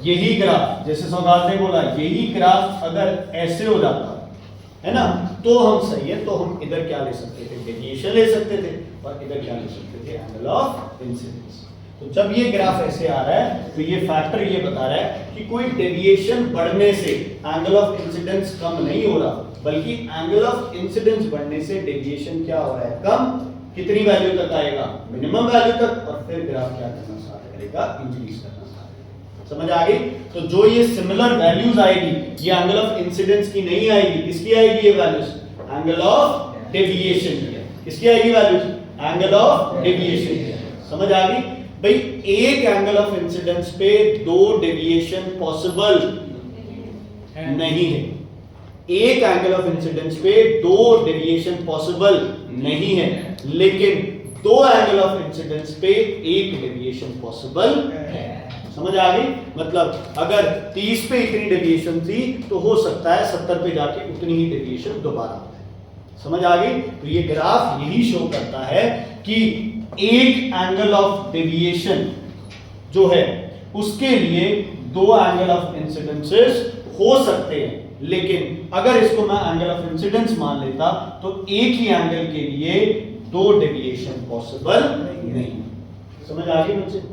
यही ग्राफ जैसे सौगात ने बोला यही ग्राफ अगर ऐसे हो जाता है ना तो हम सही है तो हम इधर क्या ले सकते थे डेविएशन ले सकते थे और इधर क्या ले सकते थे एंगल ऑफ इंसिडेंस तो जब ये ग्राफ ऐसे आ रहा है तो ये फैक्टर ये बता रहा है कि कोई डेविएशन बढ़ने से एंगल ऑफ इंसिडेंस कम नहीं हो रहा बल्कि एंगल ऑफ इंसिडेंस बढ़ने से डेविएशन क्या हो रहा है कम कितनी वैल्यू तक आएगा मिनिमम वैल्यू तक और फिर ग्राफ क्या करना स्टार्ट करेगा इंक्रीज करना समझ आ गई तो जो ये सिमिलर वैल्यूज आएगी ये एंगल ऑफ इंसिडेंस की नहीं आएगी किसकी आएगी ये वैल्यूज एंगल ऑफ डेविएशन की किसकी आएगी वैल्यूज एंगल ऑफ डेविएशन की समझ आ गई भाई एक एंगल ऑफ इंसिडेंस पे दो डेविएशन पॉसिबल नहीं है एक एंगल ऑफ इंसिडेंस पे दो डेविएशन पॉसिबल नहीं है लेकिन दो एंगल ऑफ इंसिडेंस पे एक डेविएशन पॉसिबल है समझ आ गई मतलब अगर 30 पे इतनी डेविएशन थी तो हो सकता है 70 पे जाके उतनी ही डेविएशन दोबारा हो जाए समझ आ गई तो ये ग्राफ यही शो करता है कि एक एंगल ऑफ डेविएशन जो है उसके लिए दो एंगल ऑफ इंसिडेंसेस हो सकते हैं लेकिन अगर इसको मैं एंगल ऑफ इंसिडेंस मान लेता तो एक ही एंगल के लिए दो डेविएशन पॉसिबल नहीं समझ आ गई मुझे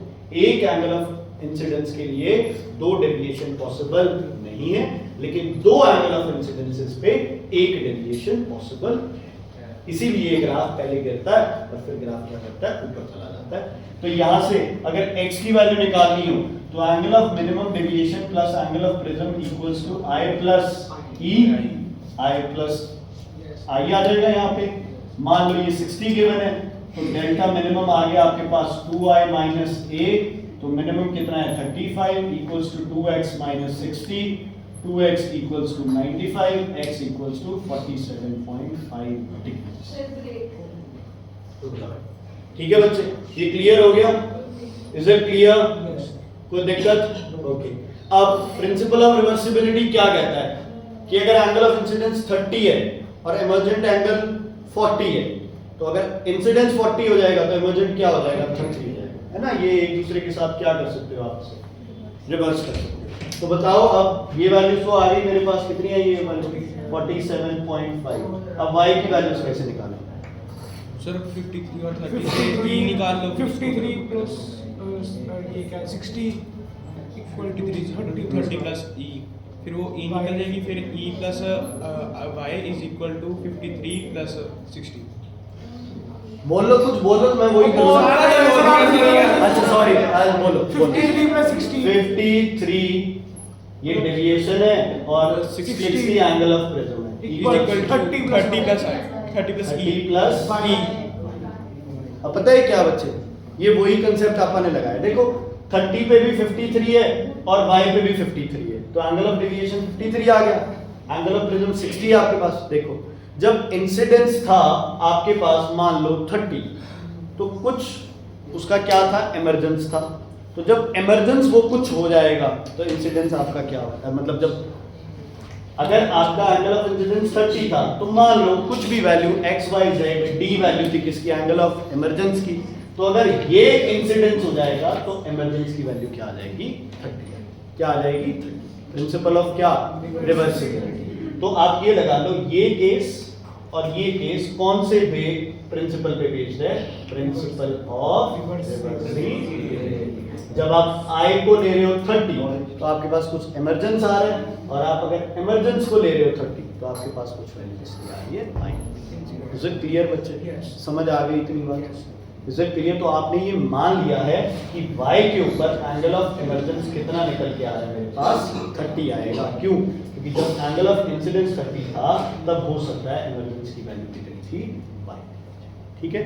एक एंगल ऑफ इंसिडेंस के लिए दो डेविएशन पॉसिबल नहीं है लेकिन दो एंगल ऑफ इंसिडेंसेस पे एक डेविएशन पॉसिबल है इसीलिए ग्राफ पहले गिरता है और फिर ग्राफ क्या करता है ऊपर चला जाता है तो यहां से अगर x की वैल्यू निकालनी हो तो angle of minimum deviation plus angle of prism equals to i plus e i plus i आ जाएगा यहां पे मान लो ये 60 गिवन है तो डेल्टा मिनिमम आ गया आपके पास 2i माइनस a तो मिनिमम कितना है 35 equals to 2x minus 60 2x equals to 95 x equals to 47.5 degree ठीक है बच्चे ये क्लियर हो गया इज इट क्लियर कोई दिक्कत ओके अब प्रिंसिपल ऑफ रिवर्सिबिलिटी क्या कहता है कि अगर एंगल ऑफ इंसिडेंस 30 है और इमर्जेंट एंगल 40 है, तो अगर इंसिडेंस 40 हो जाएगा तो इमर्जेंट क्या हो जाएगा, 30 हो जाएगा, है ना। ये एक दूसरे के साथ क्या कर सकते हो आप इसे रिवर्स कर सकते हो। तो बताओ अब ये वैल्यूज तो आ गई मेरे पास, कितनी है ये वैल्यू 47.5। अब y की वैल्यूज कैसे निकालें? सर 53 और 30 से e निकाल लो। 53 प्लस ये क्या 60 इक्वल टू 30 प्लस e, फिर वो e निकल जाएगी, फिर e plus y is equal to 53 plus 60। बोल लो, कुछ बोलो, मैं वही करूंगा। अच्छा सॉरी, आज बोलो 53 प्लस 60 53 ये डेविएशन है और 60 एंगल ऑफ प्रिज्म है, equal to 30 plus 30 plus plus e। अब पता है क्या बच्चे, ये वही कंसेप्ट अपन ने लगाया। देखो 30 पे भी 53 है और y पे भी 53 है, तो एंगल ऑफ डेविएशन 53 आ गया, एंगल ऑफ प्रिज्म 60 है आपके पास। देखो जब इंसिडेंस था आपके पास मान लो 30, तो कुछ उसका क्या था, इमरजेंस था। तो जब इमरजेंस वो कुछ हो जाएगा तो इंसिडेंस आपका क्या होता है, मतलब जब अगर आपका एंगल ऑफ इंसिडेंस 30 था तो मान लो कुछ भी value x y z d value थी किसकी, एंगल ऑफ इमरजेंस की, तो अगर ये इंसिडेंस हो जाएगा तो इमरजेंस की वैल्यू क्या आ जाएगी, 30। क्या आ जाएगी, 30। प्रिंसिपल ऑफ क्या, रिवर्सिबिलिटी। तो आप ये लगा लो, ये केस और ये केस कौन से पे प्रिंसिपल पे बेस्ड है, प्रिंसिपल ऑफ रिवर्सिबिलिटी। जब आप I को ले रहे हो 30 तो आपके पास कुछ इमरजेंस आ रहा है, और आप अगर इमरजेंस को ले रहे हो 30 तो आपके पास कुछ वैल्यू आ रही है I। इज इट क्लियर बच्चे, समझ आ गई इतनी बात? Is it clear? तो आपने ये मान लिया है कि y के ऊपर एंगल ऑफ इमरजेंस कितना निकल के आ रहा है, मेरे पास 30 आएगा। क्यों? क्योंकि जब एंगल ऑफ इंसिडेंस 30 था तब हो सकता है इमरजेंस की वैल्यू कितनी थी, y। ठीक है,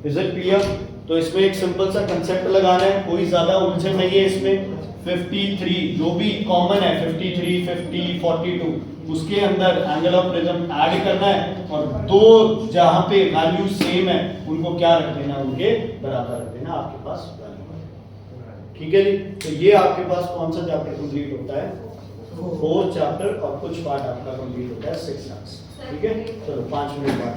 इज इट क्लियर? तो इसमें एक सिंपल सा कंसेप्ट लगाना है, कोई ज्यादा उलझन नहीं है इसमें। 53 जो भी कॉमन है, 53 50 42, उसके अंदर एंगल ऑफ प्रिज्म ऐड करना है, और दो जहां पे वैल्यू सेम है उनको क्या रख देना, उनके बराबर रख देना, आपके पास वैल्यू। ठीक है जी, तो ये आपके पास कौन सा चैप्टर कंप्लीट होता है, 4 चैप्टर, और कुछ पार्ट आपका कंप्लीट होता है 6 मार्क्स। ठीक है, चलो 5 मिनट बाद